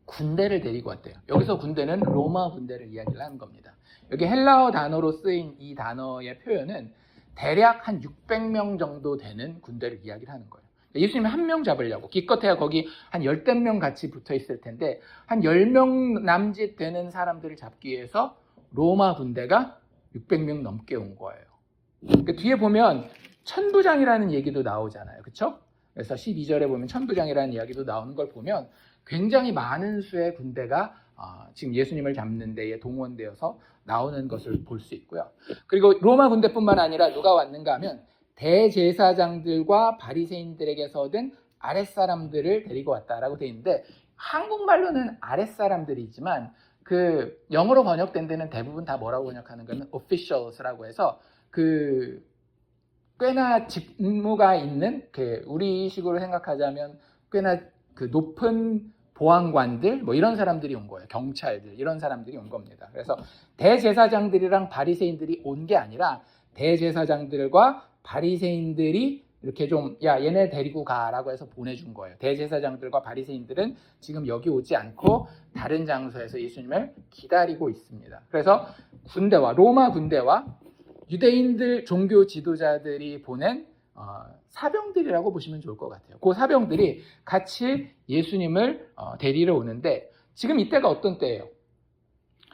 군대를 데리고 왔대요. 여기서 군대는 로마 군대를 이야기를 하는 겁니다. 여기 헬라어 단어로 쓰인 이 단어의 표현은 대략 한 600명 정도 되는 군대를 이야기를 하는 거예요. 예수님이 한 명 잡으려고 기껏해야 거기 한 10명 같이 붙어 있을 텐데 한 10명 남짓 되는 사람들을 잡기 위해서 로마 군대가 600명 넘게 온 거예요. 그 뒤에 보면 천부장이라는 얘기도 나오잖아요. 그렇죠? 그래서 12절에 보면 천부장이라는 이야기도 나오는 걸 보면 굉장히 많은 수의 군대가 지금 예수님을 잡는 데에 동원되어서 나오는 것을 볼 수 있고요. 그리고 로마 군대뿐만 아니라 누가 왔는가 하면 대제사장들과 바리새인들에게서 얻은 아랫사람들을 데리고 왔다라고 되어 있는데 한국말로는 아랫사람들이지만 그 영어로 번역된 데는 대부분 다 뭐라고 번역하는 거는 officials라고 해서 그 꽤나 직무가 있는 그 우리식으로 생각하자면 꽤나 그 높은 보안관들 뭐 이런 사람들이 온 거예요. 경찰들 이런 사람들이 온 겁니다. 그래서 대제사장들이랑 바리새인들이 온 게 아니라 대제사장들과 바리새인들이 이렇게 좀 야 얘네 데리고 가라고 해서 보내준 거예요. 대제사장들과 바리새인들은 지금 여기 오지 않고 다른 장소에서 예수님을 기다리고 있습니다. 그래서 군대와 로마 군대와 유대인들 종교 지도자들이 보낸 사병들이라고 보시면 좋을 것 같아요. 그 사병들이 같이 예수님을 데리러 오는데 지금 이때가 어떤 때예요?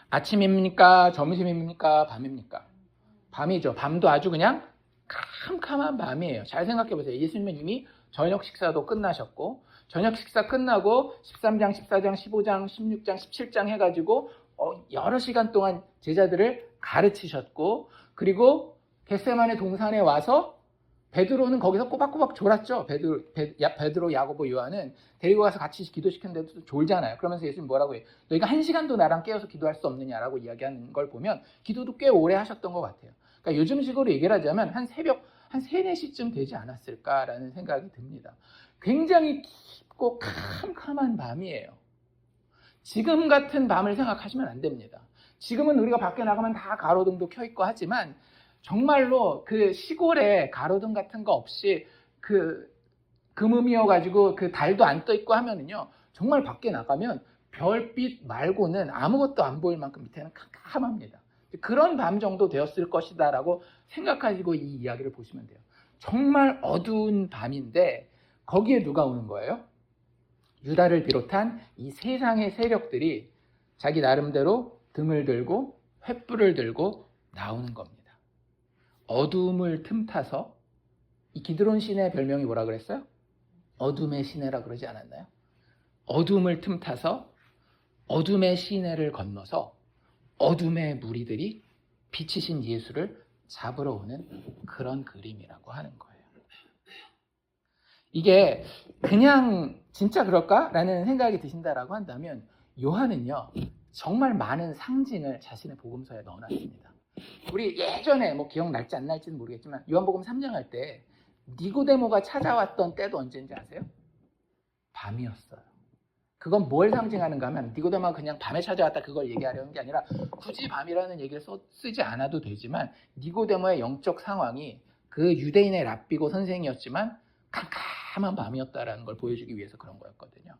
아침입니까? 점심입니까? 밤입니까? 밤이죠. 밤도 아주 그냥 캄캄한 밤이에요. 잘 생각해 보세요. 예수님은 이미 저녁 식사도 끝나셨고 저녁 식사 끝나고 13장, 14장, 15장, 16장, 17장 해가지고 여러 시간 동안 제자들을 가르치셨고 그리고 겟세마네 동산에 와서 베드로는 거기서 꼬박꼬박 졸았죠. 베드로, 야고보, 요한은 데리고 가서 같이 기도시켰는데도 졸잖아요. 그러면서 예수님 뭐라고 해요? 너희가 1시간도 나랑 깨어서 기도할 수 없느냐라고 이야기하는 걸 보면 기도도 꽤 오래 하셨던 것 같아요. 그러니까 요즘식으로 얘기를 하자면 한 새벽 한 3, 4시쯤 되지 않았을까라는 생각이 듭니다. 굉장히 깊고 캄캄한 밤이에요. 지금 같은 밤을 생각하시면 안 됩니다. 지금은 우리가 밖에 나가면 다 가로등도 켜있고 하지만 정말로 그 시골에 가로등 같은 거 없이 그 금음이어가지고 그 달도 안 떠있고 하면은요 정말 밖에 나가면 별빛 말고는 아무것도 안 보일 만큼 밑에는 캄캄합니다. 그런 밤 정도 되었을 것이다 라고 생각하시고 이 이야기를 보시면 돼요. 정말 어두운 밤인데 거기에 누가 오는 거예요? 유다를 비롯한 이 세상의 세력들이 자기 나름대로 등을 들고 횃불을 들고 나오는 겁니다. 어둠을 틈타서 이 기드론 시내의 별명이 뭐라 그랬어요? 어둠의 시내라 그러지 않았나요? 어둠을 틈타서 어둠의 시내를 건너서 어둠의 무리들이 빛이신 예수를 잡으러 오는 그런 그림이라고 하는 거예요. 이게 그냥 진짜 그럴까라는 생각이 드신다라고 한다면 요한은요 정말 많은 상징을 자신의 복음서에 넣어놨습니다. 우리 예전에 뭐 기억날지 안 날지는 모르겠지만 요한복음 3장 할 때 니고데모가 찾아왔던 때도 언제인지 아세요? 밤이었어요. 그건 뭘 상징하는가 하면 니고데모가 그냥 밤에 찾아왔다 그걸 얘기하려는 게 아니라 굳이 밤이라는 얘기를 쓰지 않아도 되지만 니고데모의 영적 상황이 그 유대인의 랍비고 선생이었지만 캄캄한 밤이었다라는 걸 보여주기 위해서 그런 거였거든요.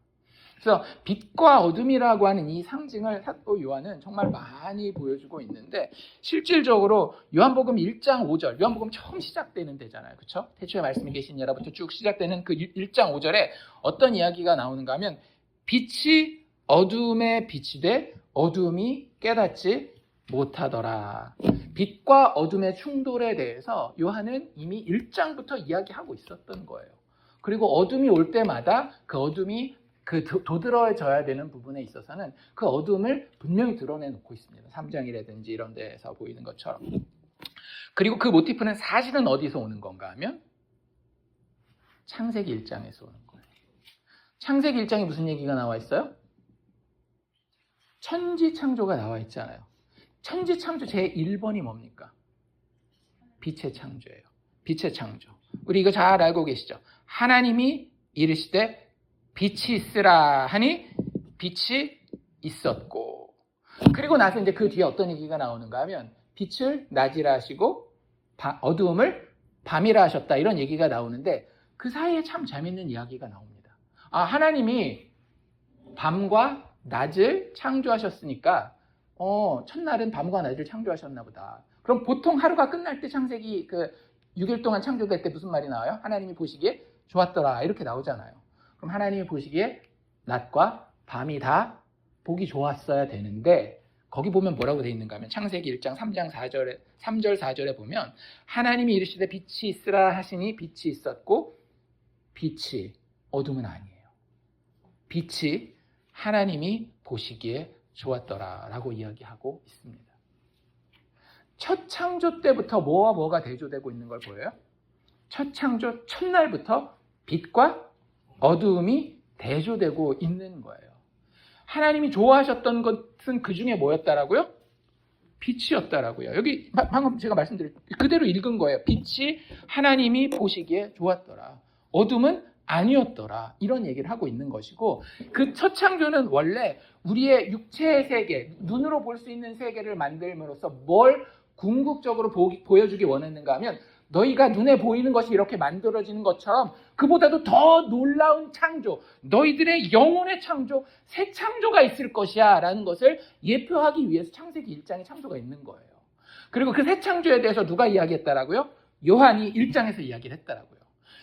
그래서 빛과 어둠이라고 하는 이 상징을 사도 요한은 정말 많이 보여주고 있는데 실질적으로 요한복음 1장 5절, 요한복음 처음 시작되는 데잖아요. 그렇죠? 태초에 말씀이 계신 예라부터 쭉 시작되는 그 1장 5절에 어떤 이야기가 나오는가 하면 빛이 어둠에 비치되 어둠이 깨닫지 못하더라. 빛과 어둠의 충돌에 대해서 요한은 이미 1장부터 이야기하고 있었던 거예요. 그리고 어둠이 올 때마다 그 어둠이 그 도드러져야 되는 부분에 있어서는 그 어둠을 분명히 드러내놓고 있습니다. 3장이라든지 이런 데서 보이는 것처럼. 그리고 그 모티프는 사실은 어디서 오는 건가 하면 창세기 1장에서 오는 거예요. 창세기 1장에 무슨 얘기가 나와 있어요? 천지창조가 나와 있잖아요. 천지창조 제1번이 뭡니까? 빛의 창조예요. 빛의 창조. 우리 이거 잘 알고 계시죠? 하나님이 이르시되 빛이 있으라 하니 빛이 있었고 그리고 나서 이제 그 뒤에 어떤 얘기가 나오는가 하면 빛을 낮이라 하시고 어두움을 밤이라 하셨다 이런 얘기가 나오는데 그 사이에 참 재밌는 이야기가 나옵니다. 하나님이 밤과 낮을 창조하셨으니까 첫날은 밤과 낮을 창조하셨나 보다. 그럼 보통 하루가 끝날 때 창세기 그 6일 동안 창조될 때 무슨 말이 나와요? 하나님이 보시기에 좋았더라 이렇게 나오잖아요. 그럼 하나님이 보시기에 낮과 밤이 다 보기 좋았어야 되는데 거기 보면 뭐라고 돼 있는가 하면 창세기 1장 3장 4절에 3절 4절에 보면 하나님이 이르시되 빛이 있으라 하시니 빛이 있었고 빛이 어둠은 아니에요. 빛이 하나님이 보시기에 좋았더라라고 이야기하고 있습니다. 첫 창조 때부터 뭐와 뭐가 대조되고 있는 걸 보여요? 첫 창조 첫날부터 빛과 어두움이 대조되고 있는 거예요. 하나님이 좋아하셨던 것은 그 중에 뭐였다라고요? 빛이었다라고요. 여기 방금 제가 말씀드린 그대로 읽은 거예요. 빛이 하나님이 보시기에 좋았더라. 어둠은 아니었더라. 이런 얘기를 하고 있는 것이고 그 첫 창조는 원래 우리의 육체의 세계, 눈으로 볼 수 있는 세계를 만들므로써 뭘 궁극적으로 보여주기 원했는가 하면 너희가 눈에 보이는 것이 이렇게 만들어지는 것처럼 그보다도 더 놀라운 창조, 너희들의 영혼의 창조, 새 창조가 있을 것이야 라는 것을 예표하기 위해서 창세기 1장에 창조가 있는 거예요. 그리고 그 새 창조에 대해서 누가 이야기했다라고요? 요한이 1장에서 이야기를 했다라고요.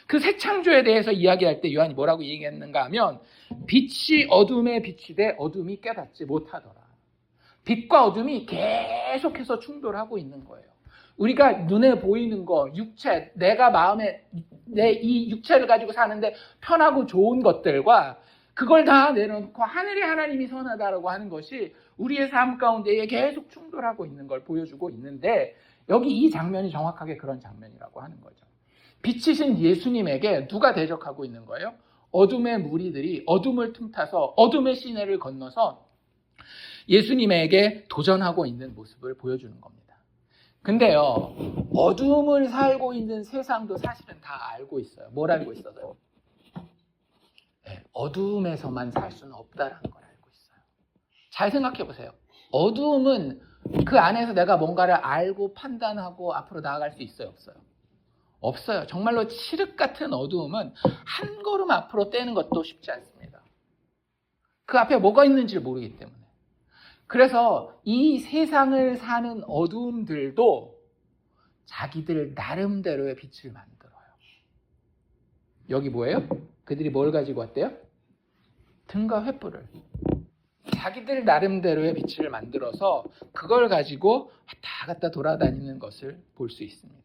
그 새 창조에 대해서 이야기할 때 요한이 뭐라고 얘기했는가 하면 빛이 어둠에 비치되 어둠이 깨닫지 못하더라. 빛과 어둠이 계속해서 충돌하고 있는 거예요. 우리가 눈에 보이는 거, 육체, 내가 마음에 내 이 육체를 가지고 사는데 편하고 좋은 것들과 그걸 다 내려놓고 하늘의 하나님이 선하다라고 하는 것이 우리의 삶 가운데에 계속 충돌하고 있는 걸 보여주고 있는데 여기 이 장면이 정확하게 그런 장면이라고 하는 거죠. 빛이신 예수님에게 누가 대적하고 있는 거예요? 어둠의 무리들이 어둠을 틈타서 어둠의 시내를 건너서 예수님에게 도전하고 있는 모습을 보여주는 겁니다. 근데요, 어둠을 살고 있는 세상도 사실은 다 알고 있어요. 뭘 알고 있어요? 네, 어둠에서만 살 수는 없다는 걸 알고 있어요. 잘 생각해 보세요. 어둠은 그 안에서 내가 뭔가를 알고 판단하고 앞으로 나아갈 수 있어요? 없어요? 없어요. 정말로 칠흑 같은 어두움은 한 걸음 앞으로 떼는 것도 쉽지 않습니다. 그 앞에 뭐가 있는지를 모르기 때문에. 그래서 이 세상을 사는 어두움들도 자기들 나름대로의 빛을 만들어요. 여기 뭐예요? 그들이 뭘 가지고 왔대요? 등과 횃불을. 자기들 나름대로의 빛을 만들어서 그걸 가지고 왔다 갔다 돌아다니는 것을 볼 수 있습니다.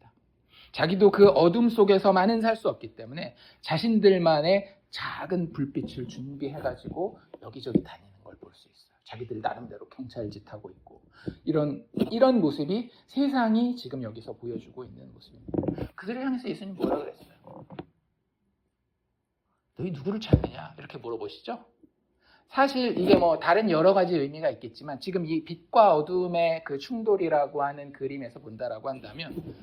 자기도 그 어둠 속에서만은 살 수 없기 때문에 자신들만의 작은 불빛을 준비해가지고 여기저기 다니는 걸 볼 수 있어요. 자기들 나름대로 경찰짓하고 있고 이런 모습이 세상이 지금 여기서 보여주고 있는 모습입니다. 그들을 향해서 예수님 뭐라 그랬어요? 너희 누구를 찾느냐? 이렇게 물어보시죠. 사실 이게 뭐 다른 여러 가지 의미가 있겠지만 지금 이 빛과 어둠의 그 충돌이라고 하는 그림에서 본다라고 한다면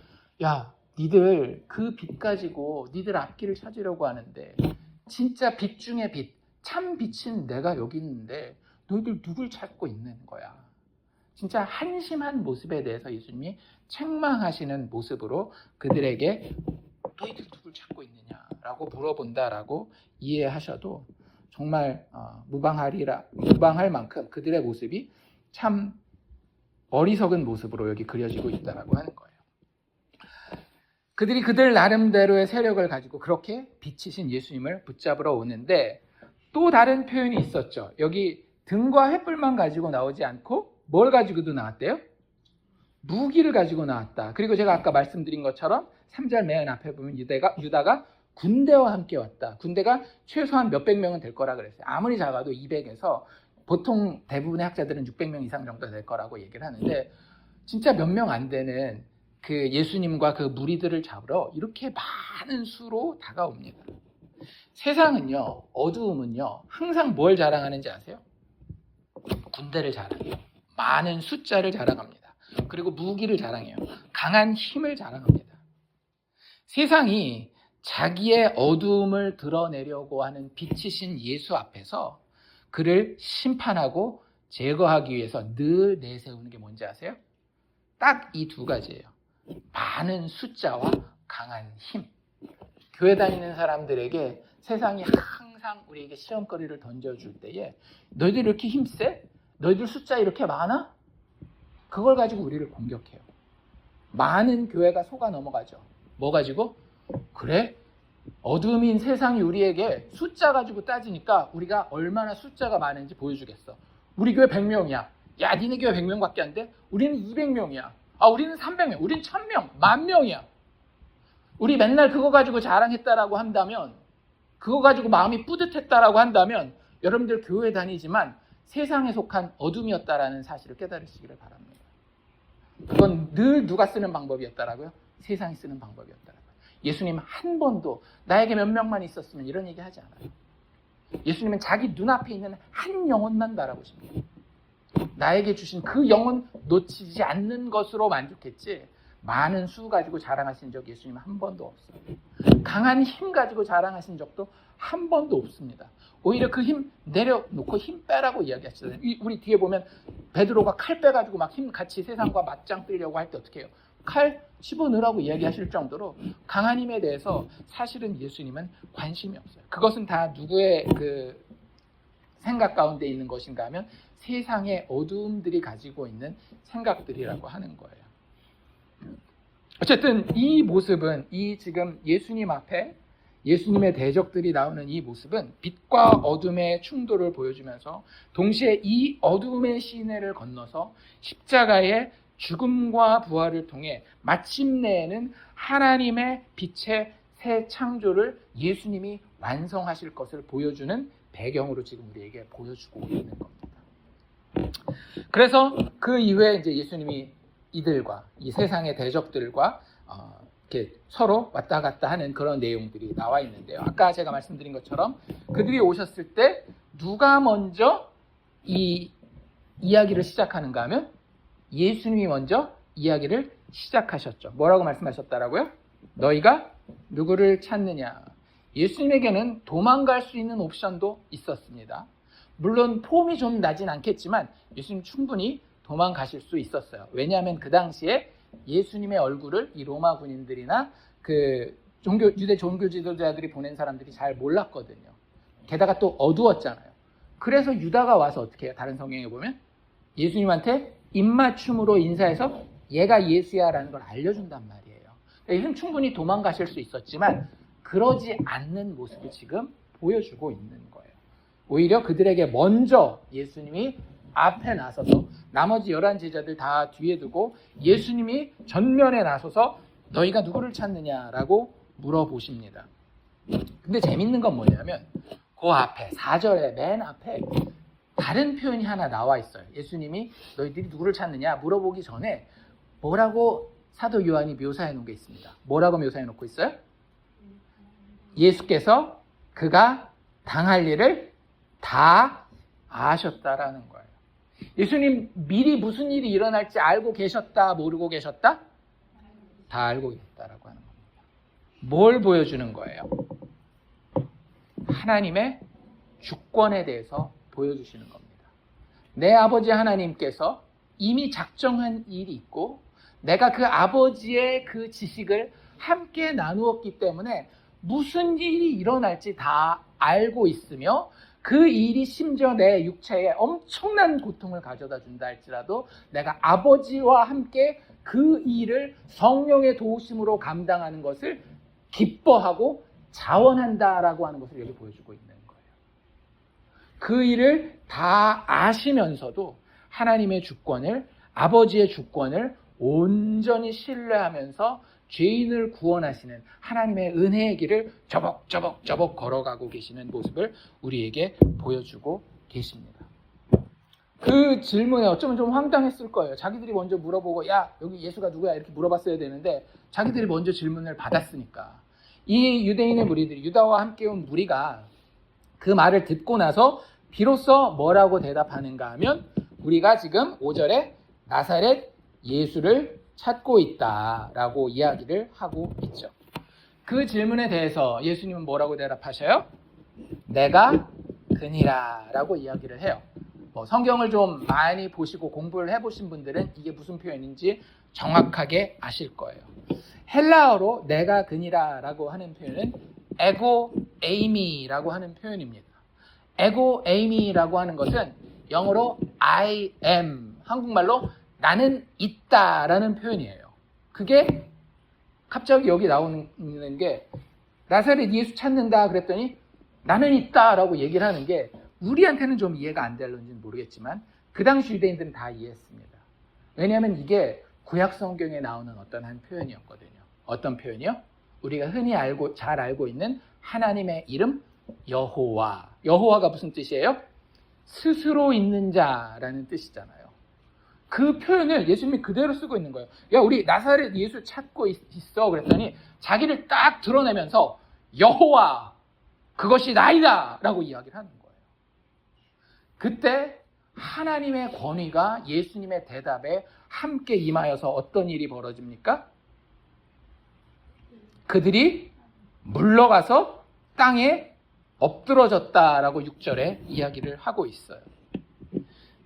야, 니들 그 빛 가지고 니들 앞길을 찾으려고 하는데 진짜 빛 중에 빛, 참 빛인 내가 여기 있는데 너희들 누굴 찾고 있는 거야. 진짜 한심한 모습에 대해서 예수님이 책망하시는 모습으로 그들에게 너희들 누굴 찾고 있느냐라고 물어본다라고 이해하셔도 정말 무방할 만큼 그들의 모습이 참 어리석은 모습으로 여기 그려지고 있다라고 하는 거예요. 그들이 그들 나름대로의 세력을 가지고 그렇게 빛이신 예수님을 붙잡으러 오는데 또 다른 표현이 있었죠. 여기 등과 횃불만 가지고 나오지 않고 뭘 가지고도 나왔대요? 무기를 가지고 나왔다. 그리고 제가 아까 말씀드린 것처럼 3절 맨 앞에 보면 유다가 군대와 함께 왔다. 군대가 최소한 몇백 명은 될 거라 그랬어요. 아무리 작아도 200에서 보통 대부분의 학자들은 600명 이상 정도 될 거라고 얘기를 하는데 진짜 몇 명 안 되는 그 예수님과 그 무리들을 잡으러 이렇게 많은 수로 다가옵니다. 세상은요, 어두움은요, 항상 뭘 자랑하는지 아세요? 군대를 자랑해요. 많은 숫자를 자랑합니다. 그리고 무기를 자랑해요. 강한 힘을 자랑합니다. 세상이 자기의 어두움을 드러내려고 하는 빛이신 예수 앞에서 그를 심판하고 제거하기 위해서 늘 내세우는 게 뭔지 아세요? 딱 이 두 가지예요. 많은 숫자와 강한 힘. 교회 다니는 사람들에게 세상이 항상 우리에게 시험거리를 던져줄 때에 너희들 이렇게 힘세? 너희들 숫자 이렇게 많아? 그걸 가지고 우리를 공격해요. 많은 교회가 속아 넘어가죠. 뭐 가지고? 그래? 어둠인 세상이 우리에게 숫자 가지고 따지니까 우리가 얼마나 숫자가 많은지 보여주겠어. 우리 교회 100명이야. 야, 니네 교회 100명밖에 안 돼? 우리는 200명이야. 아, 우리는 300명, 우리는 1000명, 10,000명이야. 우리 맨날 그거 가지고 자랑했다라고 한다면, 그거 가지고 마음이 뿌듯했다라고 한다면 여러분들 교회 다니지만 세상에 속한 어둠이었다라는 사실을 깨달으시기를 바랍니다. 그건 늘 누가 쓰는 방법이었다라고요? 세상이 쓰는 방법이었다라고요. 예수님 한 번도 나에게 몇 명만 있었으면 이런 얘기 하지 않아요. 예수님은 자기 눈앞에 있는 한 영혼만 바라보십니다. 나에게 주신 그 영혼 놓치지 않는 것으로 만족했지 많은 수 가지고 자랑하신 적 예수님 한 번도 없어요. 강한 힘 가지고 자랑하신 적도 한 번도 없습니다. 오히려 그 힘 내려놓고 힘 빼라고 이야기하시잖아요. 우리 뒤에 보면 베드로가 칼 빼가지고 막 힘 같이 세상과 맞짱 뜨려고 할 때 어떻게 해요? 칼 집어넣으라고 이야기하실 정도로 강한 힘에 대해서 사실은 예수님은 관심이 없어요. 그것은 다 누구의 그 생각 가운데 있는 것인가 하면 세상의 어두움들이 가지고 있는 생각들이라고 하는 거예요. 어쨌든 이 모습은 이 지금 예수님 앞에 예수님의 대적들이 나오는 이 모습은 빛과 어둠의 충돌을 보여주면서 동시에 이 어둠의 시내를 건너서 십자가의 죽음과 부활을 통해 마침내에는 하나님의 빛의 새 창조를 예수님이 완성하실 것을 보여주는 배경으로 지금 우리에게 보여주고 있는 겁니다. 그래서 그 이후에 이제 예수님이 이들과 이 세상의 대적들과 이렇게 서로 왔다 갔다 하는 그런 내용들이 나와 있는데요. 아까 제가 말씀드린 것처럼 그들이 오셨을 때 누가 먼저 이 이야기를 시작하는가 하면 예수님이 먼저 이야기를 시작하셨죠. 뭐라고 말씀하셨다라고요? 너희가 누구를 찾느냐? 예수님에게는 도망갈 수 있는 옵션도 있었습니다. 물론 폼이 좀 나진 않겠지만 예수님 충분히 도망가실 수 있었어요. 왜냐하면 그 당시에 예수님의 얼굴을 이 로마 군인들이나 그 유대 종교 지도자들이 보낸 사람들이 잘 몰랐거든요. 게다가 또 어두웠잖아요. 그래서 유다가 와서 어떻게 해요? 다른 성경에 보면 예수님한테 입맞춤으로 인사해서 얘가 예수야라는 걸 알려준단 말이에요. 예수님 충분히 도망가실 수 있었지만 그러지 않는 모습을 지금 보여주고 있는 거예요. 오히려 그들에게 먼저 예수님이 앞에 나서서 나머지 11 제자들 다 뒤에 두고 예수님이 전면에 나서서 너희가 누구를 찾느냐라고 물어보십니다. 근데 재밌는 건 뭐냐면 그 앞에 4절에 맨 앞에 다른 표현이 하나 나와 있어요. 예수님이 너희들이 누구를 찾느냐 물어보기 전에 뭐라고 사도 요한이 묘사해 놓은 게 있습니다. 뭐라고 묘사해 놓고 있어요? 예수께서 그가 당할 일을 다 아셨다라는 거예요. 예수님 미리 무슨 일이 일어날지 알고 계셨다, 모르고 계셨다? 다 알고 계셨다라고 하는 겁니다. 뭘 보여주는 거예요? 하나님의 주권에 대해서 보여주시는 겁니다. 내 아버지 하나님께서 이미 작정한 일이 있고 내가 그 아버지의 그 지식을 함께 나누었기 때문에 무슨 일이 일어날지 다 알고 있으며 그 일이 심지어 내 육체에 엄청난 고통을 가져다 준다 할지라도 내가 아버지와 함께 그 일을 성령의 도우심으로 감당하는 것을 기뻐하고 자원한다라고 하는 것을 여기 보여주고 있는 거예요. 그 일을 다 아시면서도 하나님의 주권을, 아버지의 주권을 온전히 신뢰하면서 죄인을 구원하시는 하나님의 은혜의 길을 저벅저벅 걸어가고 계시는 모습을 우리에게 보여주고 계십니다. 그 질문에 어쩌면 좀 황당했을 거예요. 자기들이 먼저 물어보고 야 여기 예수가 누구야 이렇게 물어봤어야 되는데 자기들이 먼저 질문을 받았으니까 이 유대인의 무리들이 유다와 함께 온 무리가 그 말을 듣고 나서 비로소 뭐라고 대답하는가 하면 우리가 지금 5절에 나사렛 예수를 찾고 있다라고 이야기를 하고 있죠. 그 질문에 대해서 예수님은 뭐라고 대답하셔요? 내가 그니라 라고 이야기를 해요. 성경을 좀 많이 보시고 공부를 해보신 분들은 이게 무슨 표현인지 정확하게 아실 거예요. 헬라어로 내가 그니라 라고 하는 표현은 에고 에이미라고 하는 표현입니다. 에고 에이미라고 하는 것은 영어로 I am, 한국말로 나는 있다라는 표현이에요. 그게 갑자기 여기 나오는 게 나사렛 예수 찾는다 그랬더니 나는 있다라고 얘기를 하는 게 우리한테는 좀 이해가 안 될는지는 모르겠지만 그 당시 유대인들은 다 이해했습니다. 왜냐하면 이게 구약 성경에 나오는 어떤 한 표현이었거든요. 어떤 표현이요? 우리가 흔히 잘 알고 있는 하나님의 이름 여호와. 여호와가 무슨 뜻이에요? 스스로 있는 자라는 뜻이잖아요. 그 표현을 예수님이 그대로 쓰고 있는 거예요. 야, 우리 나사렛 예수 찾고 있어 그랬더니 자기를 딱 드러내면서 여호와 그것이 나이다 라고 이야기를 하는 거예요. 그때 하나님의 권위가 예수님의 대답에 함께 임하여서 어떤 일이 벌어집니까? 그들이 물러가서 땅에 엎드러졌다라고 6절에 이야기를 하고 있어요.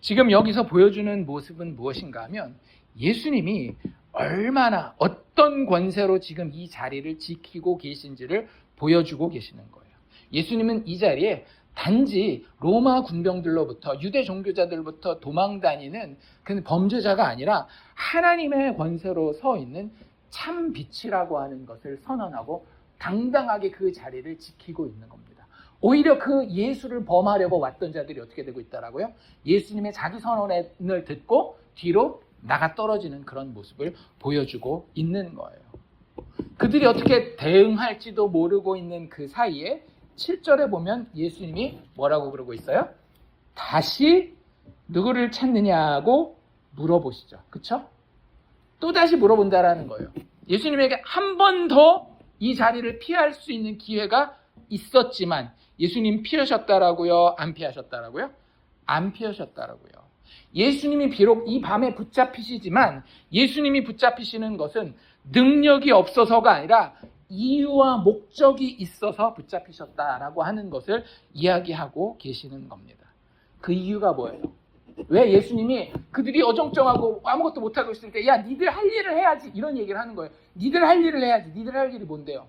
지금 여기서 보여주는 모습은 무엇인가 하면 예수님이 얼마나 어떤 권세로 지금 이 자리를 지키고 계신지를 보여주고 계시는 거예요. 예수님은 이 자리에 단지 로마 군병들로부터 유대 종교자들부터 도망다니는 그 범죄자가 아니라 하나님의 권세로 서 있는 참 빛이라고 하는 것을 선언하고 당당하게 그 자리를 지키고 있는 겁니다. 오히려 그 예수를 범하려고 왔던 자들이 어떻게 되고 있다라고요? 예수님의 자기 선언을 듣고 뒤로 나가 떨어지는 그런 모습을 보여주고 있는 거예요. 그들이 어떻게 대응할지도 모르고 있는 그 사이에 7절에 보면 예수님이 뭐라고 그러고 있어요? 다시 누구를 찾느냐고 물어보시죠. 그렇죠? 또다시 물어본다라는 거예요. 예수님에게 한 번 더 이 자리를 피할 수 있는 기회가 있었지만 예수님 피하셨다라고요? 안 피하셨다라고요? 안 피하셨다라고요. 예수님이 비록 이 밤에 붙잡히시지만 예수님이 붙잡히시는 것은 능력이 없어서가 아니라 이유와 목적이 있어서 붙잡히셨다라고 하는 것을 이야기하고 계시는 겁니다. 그 이유가 뭐예요? 왜 예수님이 그들이 어정쩡하고 아무것도 못하고 있을 때 야 니들 할 일을 해야지 이런 얘기를 하는 거예요. 니들 할 일을 해야지. 니들 할 일이 뭔데요?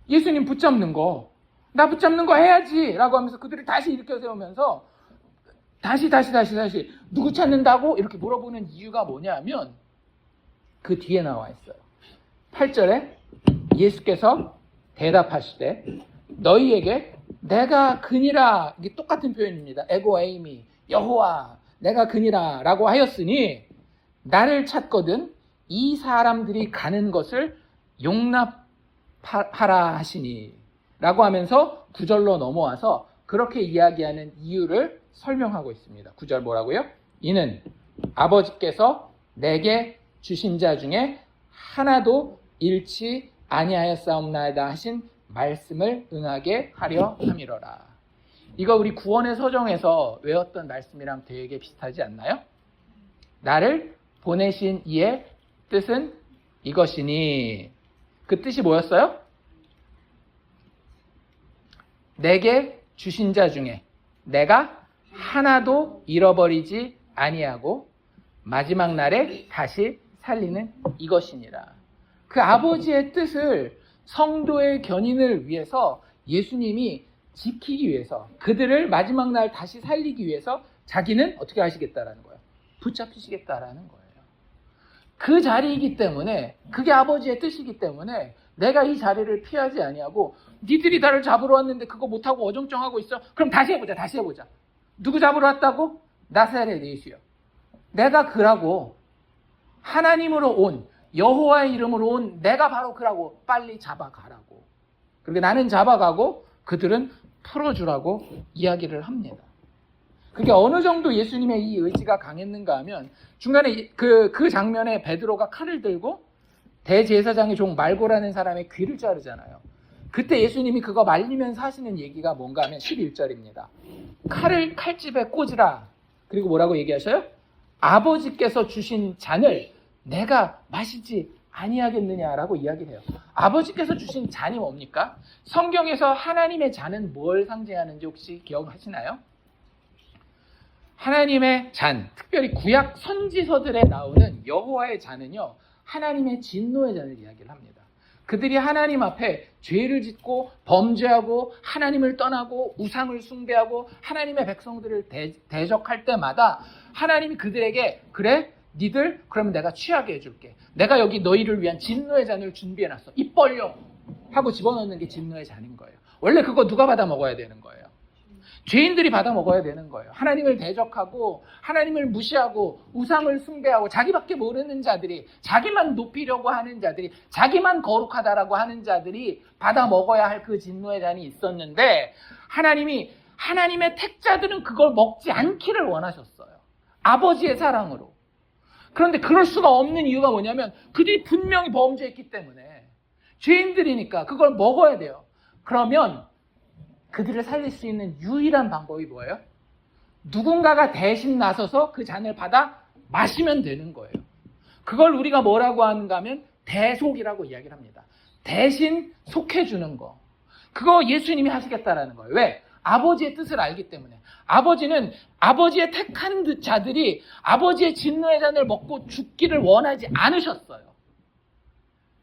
예수님 붙잡는 거. 나 붙잡는 거 해야지 라고 하면서 그들을 다시 일으켜 세우면서 다시 누구 찾는다고 이렇게 물어보는 이유가 뭐냐면 그 뒤에 나와 있어요. 8절에 예수께서 대답하시되 너희에게 내가 그니라, 이게 똑같은 표현입니다. 에고 에이미, 여호와 내가 그니라 라고 하였으니 나를 찾거든 이 사람들이 가는 것을 용납하라 하시니 라고 하면서 9절로 넘어와서 그렇게 이야기하는 이유를 설명하고 있습니다. 9절 뭐라고요? 이는 아버지께서 내게 주신 자 중에 하나도 잃지 아니하였사옵나이다 하신 말씀을 응하게 하려 함이로라. 이거 우리 구원의 서정에서 외웠던 말씀이랑 되게 비슷하지 않나요? 나를 보내신 이의 뜻은 이것이니. 그 뜻이 뭐였어요? 내게 주신 자 중에 내가 하나도 잃어버리지 아니하고 마지막 날에 다시 살리는 이것이니라. 그 아버지의 뜻을 성도의 견인을 위해서 예수님이 지키기 위해서 그들을 마지막 날 다시 살리기 위해서 자기는 어떻게 하시겠다라는 거예요? 붙잡히시겠다라는 거예요. 그 자리이기 때문에 그게 아버지의 뜻이기 때문에 내가 이 자리를 피하지 아니하고 니들이 나를 잡으러 왔는데 그거 못하고 어정쩡하고 있어? 그럼 다시 해보자. 누구 잡으러 왔다고? 나사렛 예수요. 내가 그라고 하나님으로 온 여호와의 이름으로 온 내가 바로 그라고 빨리 잡아가라고. 그렇게 나는 잡아가고 그들은 풀어주라고 이야기를 합니다. 그게 어느 정도 예수님의 이 의지가 강했는가 하면 중간에 그 장면에 베드로가 칼을 들고 대제사장의 종 말고라는 사람의 귀를 자르잖아요. 그때 예수님이 그거 말리면서 하시는 얘기가 뭔가 하면 11절입니다. 칼을 칼집에 꽂으라. 그리고 뭐라고 얘기하셔요? 아버지께서 주신 잔을 내가 마시지 아니하겠느냐라고 이야기해요. 아버지께서 주신 잔이 뭡니까? 성경에서 하나님의 잔은 뭘 상징하는지 혹시 기억하시나요? 하나님의 잔, 특별히 구약 선지서들에 나오는 여호와의 잔은요, 하나님의 진노의 잔을 이야기를 합니다. 그들이 하나님 앞에 죄를 짓고 범죄하고 하나님을 떠나고 우상을 숭배하고 하나님의 백성들을 대적할 때마다 하나님이 그들에게 그래? 니들 그러면 내가 취하게 해줄게. 내가 여기 너희를 위한 진노의 잔을 준비해놨어. 입 벌려. 하고 집어넣는 게 진노의 잔인 거예요. 원래 그거 누가 받아 먹어야 되는 거예요? 죄인들이 받아 먹어야 되는 거예요. 하나님을 대적하고 하나님을 무시하고 우상을 숭배하고 자기밖에 모르는 자들이, 자기만 높이려고 하는 자들이, 자기만 거룩하다라고 하는 자들이 받아 먹어야 할 그 진노의 잔이 있었는데, 하나님이 하나님의 택자들은 그걸 먹지 않기를 원하셨어요. 아버지의 사랑으로. 그런데 그럴 수가 없는 이유가 뭐냐면 그들이 분명히 범죄했기 때문에, 죄인들이니까 그걸 먹어야 돼요. 그러면 그들을 살릴 수 있는 유일한 방법이 뭐예요? 누군가가 대신 나서서 그 잔을 받아 마시면 되는 거예요. 그걸 우리가 뭐라고 하는가 하면 대속이라고 이야기를 합니다. 대신 속해주는 거. 그거 예수님이 하시겠다라는 거예요. 왜? 아버지의 뜻을 알기 때문에. 아버지는 아버지의 택한 자들이 아버지의 진노의 잔을 먹고 죽기를 원하지 않으셨어요.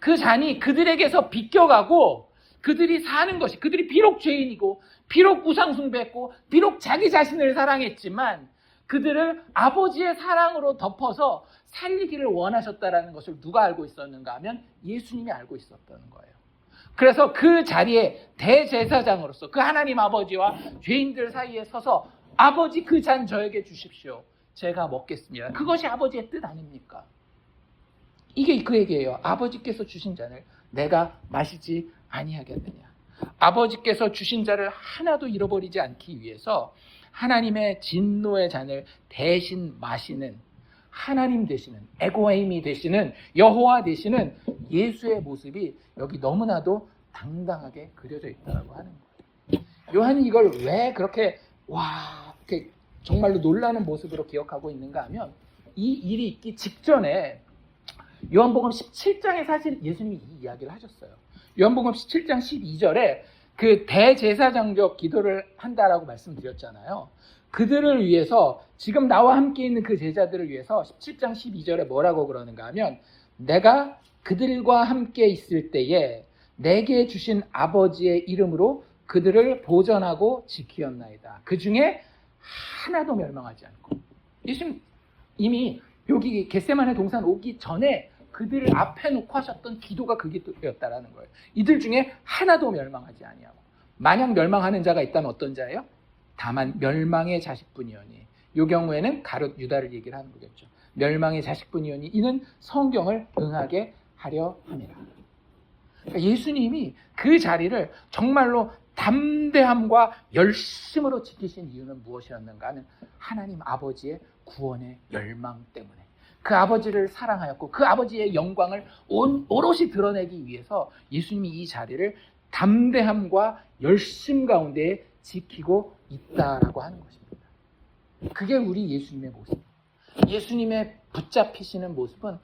그 잔이 그들에게서 비껴가고 그들이 사는 것이, 그들이 비록 죄인이고 비록 우상숭배했고 비록 자기 자신을 사랑했지만 그들을 아버지의 사랑으로 덮어서 살리기를 원하셨다라는 것을 누가 알고 있었는가 하면 예수님이 알고 있었다는 거예요. 그래서 그 자리에 대제사장으로서 그 하나님 아버지와 죄인들 사이에 서서 아버지 그 잔 저에게 주십시오. 제가 먹겠습니다. 그것이 아버지의 뜻 아닙니까? 이게 그 얘기예요. 아버지께서 주신 잔을 내가 마시지 아니하겠느냐. 아버지께서 주신 잔을 하나도 잃어버리지 않기 위해서 하나님의 진노의 잔을 대신 마시는, 하나님 되시는, 에고에임이 되시는, 여호와 되시는 예수의 모습이 여기 너무나도 당당하게 그려져 있다고 하는 거예요. 요한이 이걸 왜 그렇게 이렇게 정말로 놀라는 모습으로 기억하고 있는가 하면, 이 일이 있기 직전에 요한복음 17장에 사실 예수님이 이 이야기를 하셨어요. 요한복음 17장 12절에 그 대제사장적 기도를 한다라고 말씀드렸잖아요. 그들을 위해서, 지금 나와 함께 있는 그 제자들을 위해서 17장 12절에 뭐라고 그러는가 하면, 내가 그들과 함께 있을 때에 내게 주신 아버지의 이름으로 그들을 보전하고 지키었나이다. 그 중에 하나도 멸망하지 않고. 예수님 이미 여기 겟세마네 동산 오기 전에 그들을 앞에 놓고 하셨던 기도가 그 기도였다라는 거예요. 이들 중에 하나도 멸망하지 아니하고. 만약 멸망하는 자가 있다면 어떤 자예요? 다만 멸망의 자식뿐이오니. 이 경우에는 가룟 유다를 얘기를 하는 거겠죠. 멸망의 자식뿐이오니 이는 성경을 응하게 하려 함이라. 그러니까 예수님이 그 자리를 정말로 담대함과 열심으로 지키신 이유는 무엇이었는가 하면 하나님 아버지의 구원의 열망 때문에, 그 아버지를 사랑하였고 그 아버지의 영광을 오롯이 드러내기 위해서 예수님이 이 자리를 담대함과 열심 가운데 지키고 있다라고 하는 것입니다. 그게 우리 예수님의 모습. 예수님의 붙잡히시는 모습은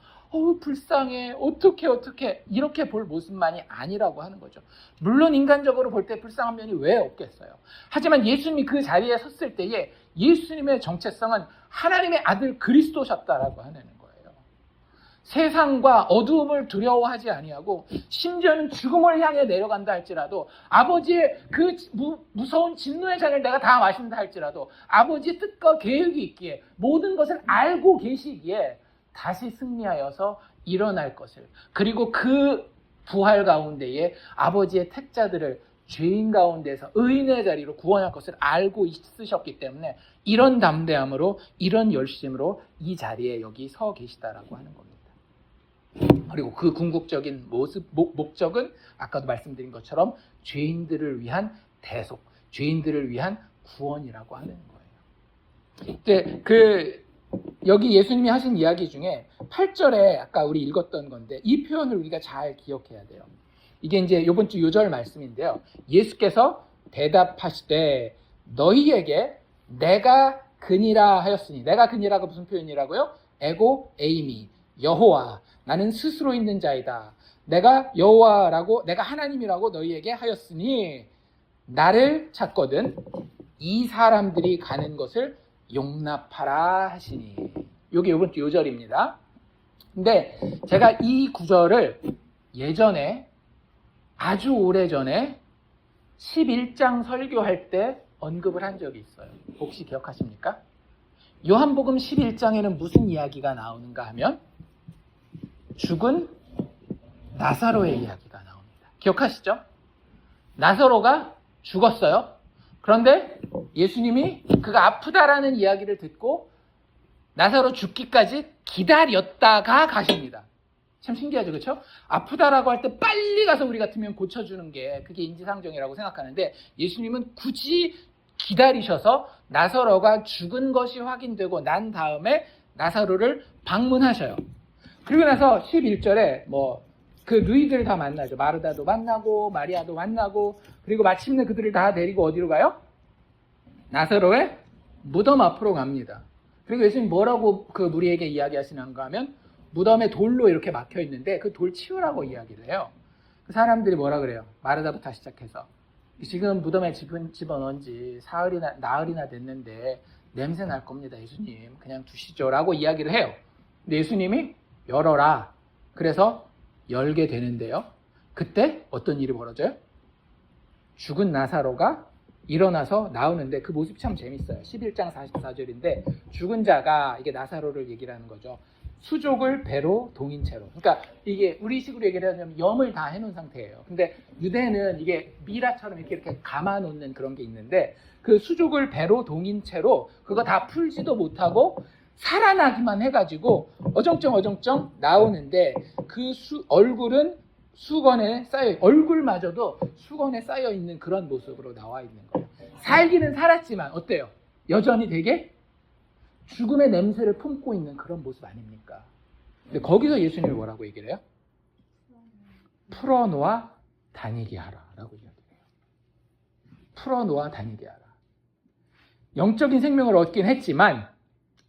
불쌍해, 어떻게 이렇게 볼 모습만이 아니라고 하는 거죠. 물론 인간적으로 볼 때 불쌍한 면이 왜 없겠어요. 하지만 예수님이 그 자리에 섰을 때에 예수님의 정체성은 하나님의 아들 그리스도셨다라고 하는 거예요. 세상과 어두움을 두려워하지 아니하고 심지어는 죽음을 향해 내려간다 할지라도, 아버지의 그 무서운 진노의 잔을 내가 다 마신다 할지라도 아버지의 뜻과 계획이 있기에, 모든 것을 알고 계시기에 다시 승리하여서 일어날 것을, 그리고 그 부활 가운데에 아버지의 택자들을 죄인 가운데서 의인의 자리로 구원할 것을 알고 있으셨기 때문에 이런 담대함으로, 이런 열심으로 이 자리에 여기 서 계시다라고 하는 겁니다. 그리고 그 궁극적인 목적은 아까도 말씀드린 것처럼 죄인들을 위한 대속, 죄인들을 위한 구원이라고 하는 거예요. 근데 여기 예수님이 하신 이야기 중에 8절에 아까 우리 읽었던 건데, 이 표현을 우리가 잘 기억해야 돼요. 이게 이제 이번 주 요절 말씀인데요. 예수께서 대답하시되 너희에게 내가 그니라 하였으니, 내가 그니라가 무슨 표현이라고요? 에고 에이미, 여호와, 나는 스스로 있는 자이다. 내가 여호와라고, 내가 하나님이라고 너희에게 하였으니 나를 찾거든 이 사람들이 가는 것을 용납하라 하시니. 이게 이번 주 요절입니다. 근데 제가 이 구절을 예전에, 아주 오래전에 11장 설교할 때 언급을 한 적이 있어요. 혹시 기억하십니까? 요한복음 11장에는 무슨 이야기가 나오는가 하면 죽은 나사로의 이야기가 나옵니다. 기억하시죠? 나사로가 죽었어요. 그런데 예수님이 그가 아프다라는 이야기를 듣고 나사로 죽기까지 기다렸다가 가십니다. 참 신기하죠, 그렇죠? 아프다라고 할 때 빨리 가서 우리 같으면 고쳐주는 게 그게 인지상정이라고 생각하는데 예수님은 굳이 기다리셔서 나사로가 죽은 것이 확인되고 난 다음에 나사로를 방문하셔요. 그리고 나서 11절에 그 누이들 다 만나죠. 마르다도 만나고 마리아도 만나고 그리고 마침내 그들을 다 데리고 어디로 가요? 나사로의 무덤 앞으로 갑니다. 그리고 예수님 뭐라고 그 무리에게 이야기하시는가 하면 무덤에 돌로 이렇게 막혀 있는데 그 돌 치우라고 이야기를 해요. 그 사람들이 뭐라 그래요? 마르다부터 시작해서 지금 무덤에 집어넣은 지 나흘이나 됐는데 냄새 날 겁니다. 예수님 그냥 두시죠 라고 이야기를 해요. 근데 예수님이 열어라. 그래서 열게 되는데요. 그때 어떤 일이 벌어져요? 죽은 나사로가 일어나서 나오는데 그 모습이 참 재밌어요. 11장 44절인데 죽은 자가 이게 나사로를 얘기를 하는 거죠. 수족을 배로 동인 채로. 그러니까 이게 우리식으로 얘기를 하자면 염을 다 해놓은 상태예요. 근데 유대는 이게 미라처럼 이렇게 감아놓는 그런 게 있는데 그 수족을 배로 동인 채로 그거 다 풀지도 못하고 살아나기만 해가지고 어정쩡 나오는데 그 얼굴은 수건에 쌓여 얼굴마저도 수건에 쌓여 있는 그런 모습으로 나와 있는 거예요. 살기는 살았지만 어때요? 여전히 되게 죽음의 냄새를 품고 있는 그런 모습 아닙니까? 근데 거기서 예수님이 뭐라고 얘기를 해요? 풀어놓아 다니게 하라 라고 이야기해요. 풀어놓아 다니게 하라. 영적인 생명을 얻긴 했지만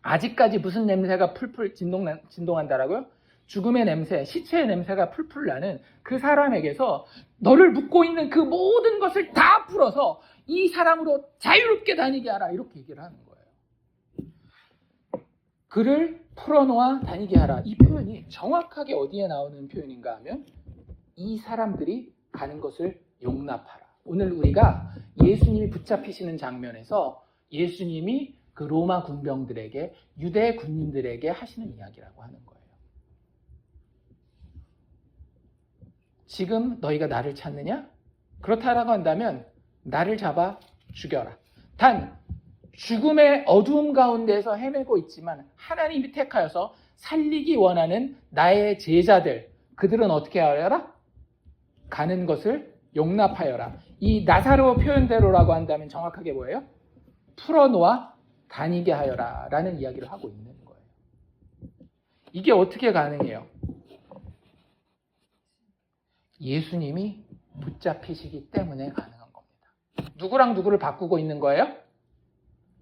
아직까지 무슨 냄새가 풀풀 진동한다라고요? 죽음의 냄새, 시체의 냄새가 풀풀 나는 그 사람에게서 너를 묶고 있는 그 모든 것을 다 풀어서 이 사람으로 자유롭게 다니게 하라 이렇게 얘기를 하는 거예요. 그를 풀어놓아 다니게 하라. 이 표현이 정확하게 어디에 나오는 표현인가 하면 이 사람들이 가는 것을 용납하라. 오늘 우리가 예수님이 붙잡히시는 장면에서 예수님이 그 로마 군병들에게 유대 군인들에게 하시는 이야기라고 하는 거예요. 지금 너희가 나를 찾느냐? 그렇다라고 한다면 나를 잡아 죽여라. 단 죽음의 어두움 가운데서 헤매고 있지만 하나님이 택하여서 살리기 원하는 나의 제자들, 그들은 어떻게 하여라? 가는 것을 용납하여라. 이 나사로 표현대로라고 한다면 정확하게 뭐예요? 풀어놓아 다니게 하여라 라는 이야기를 하고 있는 거예요. 이게 어떻게 가능해요? 예수님이 붙잡히시기 때문에 가능한 겁니다. 누구랑 누구를 바꾸고 있는 거예요?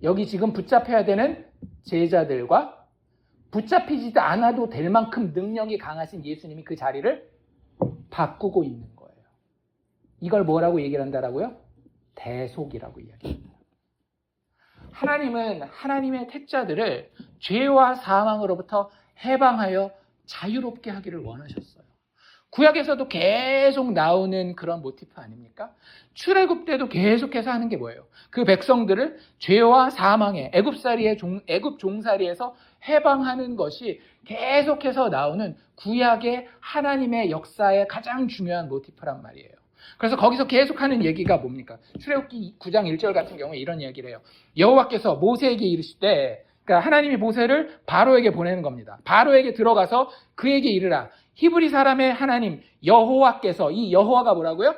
여기 지금 붙잡혀야 되는 제자들과 붙잡히지도 않아도 될 만큼 능력이 강하신 예수님이 그 자리를 바꾸고 있는 거예요. 이걸 뭐라고 얘기를 한다라고요? 대속이라고 이야기합니다. 하나님은 하나님의 택자들을 죄와 사망으로부터 해방하여 자유롭게 하기를 원하셨어요. 구약에서도 계속 나오는 그런 모티프 아닙니까? 출애굽 때도 계속해서 하는 게 뭐예요? 그 백성들을 죄와 사망의 애굽 종살이에서 해방하는 것이 계속해서 나오는 구약의 하나님의 역사의 가장 중요한 모티프란 말이에요. 그래서 거기서 계속하는 얘기가 뭡니까? 출애굽기 9장 1절 같은 경우에 이런 이야기를 해요. 여호와께서 모세에게 이르실 때, 그러니까 하나님이 모세를 바로에게 보내는 겁니다. 바로에게 들어가서 그에게 이르라. 히브리 사람의 하나님 여호와께서, 이 여호와가 뭐라고요?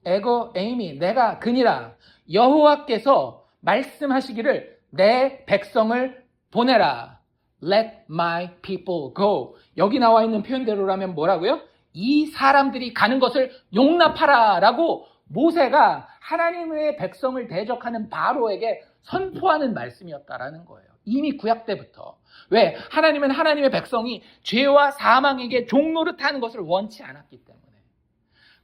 에고 에이미, 내가 그니라. 여호와께서 말씀하시기를 내 백성을 보내라. Let my people go. 여기 나와 있는 표현대로라면 뭐라고요? 이 사람들이 가는 것을 용납하라 라고 모세가 하나님의 백성을 대적하는 바로에게 선포하는 말씀이었다라는 거예요. 이미 구약 때부터. 왜? 하나님은 하나님의 백성이 죄와 사망에게 종노릇하는 것을 원치 않았기 때문에.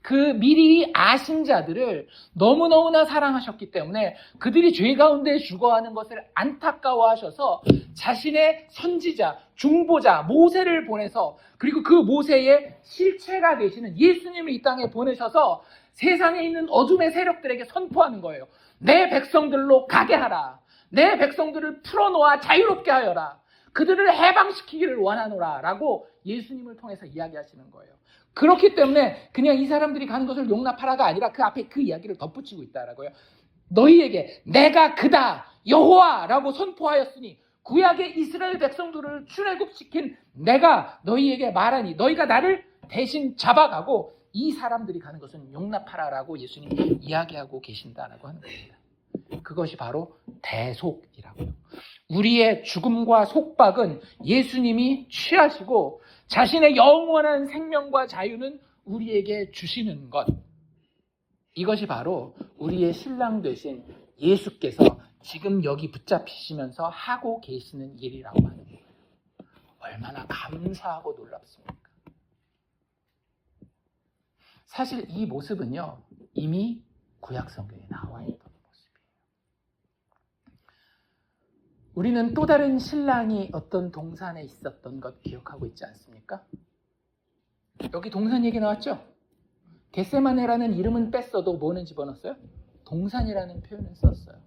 그 미리 아신 자들을 너무너무나 사랑하셨기 때문에 그들이 죄 가운데 죽어가는 것을 안타까워하셔서 자신의 선지자, 중보자 모세를 보내서, 그리고 그 모세의 실체가 되시는 예수님을 이 땅에 보내셔서 세상에 있는 어둠의 세력들에게 선포하는 거예요. 내 백성들로 가게 하라. 내 백성들을 풀어놓아 자유롭게 하여라. 그들을 해방시키기를 원하노라 라고 예수님을 통해서 이야기하시는 거예요. 그렇기 때문에 그냥 이 사람들이 가는 것을 용납하라가 아니라 그 앞에 그 이야기를 덧붙이고 있다라고요. 너희에게 내가 그다 여호와라고 선포하였으니 구약의 이스라엘 백성들을 출애굽시킨 내가 너희에게 말하니 너희가 나를 대신 잡아가고 이 사람들이 가는 것은 용납하라라고 예수님이 이야기하고 계신다라고 하는 겁니다. 그것이 바로 대속이라고요. 우리의 죽음과 속박은 예수님이 취하시고 자신의 영원한 생명과 자유는 우리에게 주시는 것. 이것이 바로 우리의 신랑 되신 예수께서 지금 여기 붙잡히시면서 하고 계시는 일이라고 하는 거예요. 얼마나 감사하고 놀랍습니까? 사실 이 모습은요, 이미 구약 성경에 나와 있던 모습이에요. 우리는 또 다른 신랑이 어떤 동산에 있었던 것 기억하고 있지 않습니까? 여기 동산 얘기 나왔죠? 겟세마네라는 이름은 뺐어도 뭐는 집어넣었어요? 동산이라는 표현을 썼어요.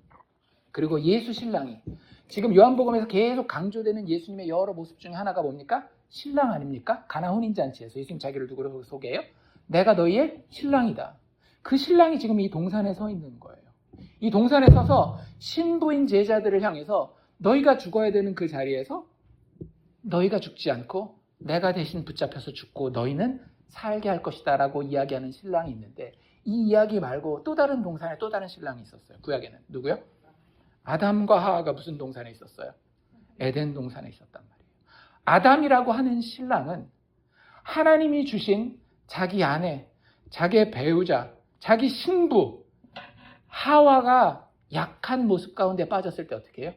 그리고 예수 신랑이 지금 요한복음에서 계속 강조되는 예수님의 여러 모습 중에 하나가 뭡니까? 신랑 아닙니까? 가나 혼인잔치에서 예수님 자기를 누구로 소개해요? 내가 너희의 신랑이다. 그 신랑이 지금 이 동산에 서 있는 거예요. 이 동산에 서서 신부인 제자들을 향해서 너희가 죽어야 되는 그 자리에서 너희가 죽지 않고 내가 대신 붙잡혀서 죽고 너희는 살게 할 것이다 라고 이야기하는 신랑이 있는데, 이 이야기 말고 또 다른 동산에 또 다른 신랑이 있었어요. 구약에는 누구요? 아담과 하와가 무슨 동산에 있었어요? 에덴 동산에 있었단 말이에요. 아담이라고 하는 신랑은 하나님이 주신 자기 아내, 자기의 배우자, 자기 신부 하와가 약한 모습 가운데 빠졌을 때 어떻게 해요?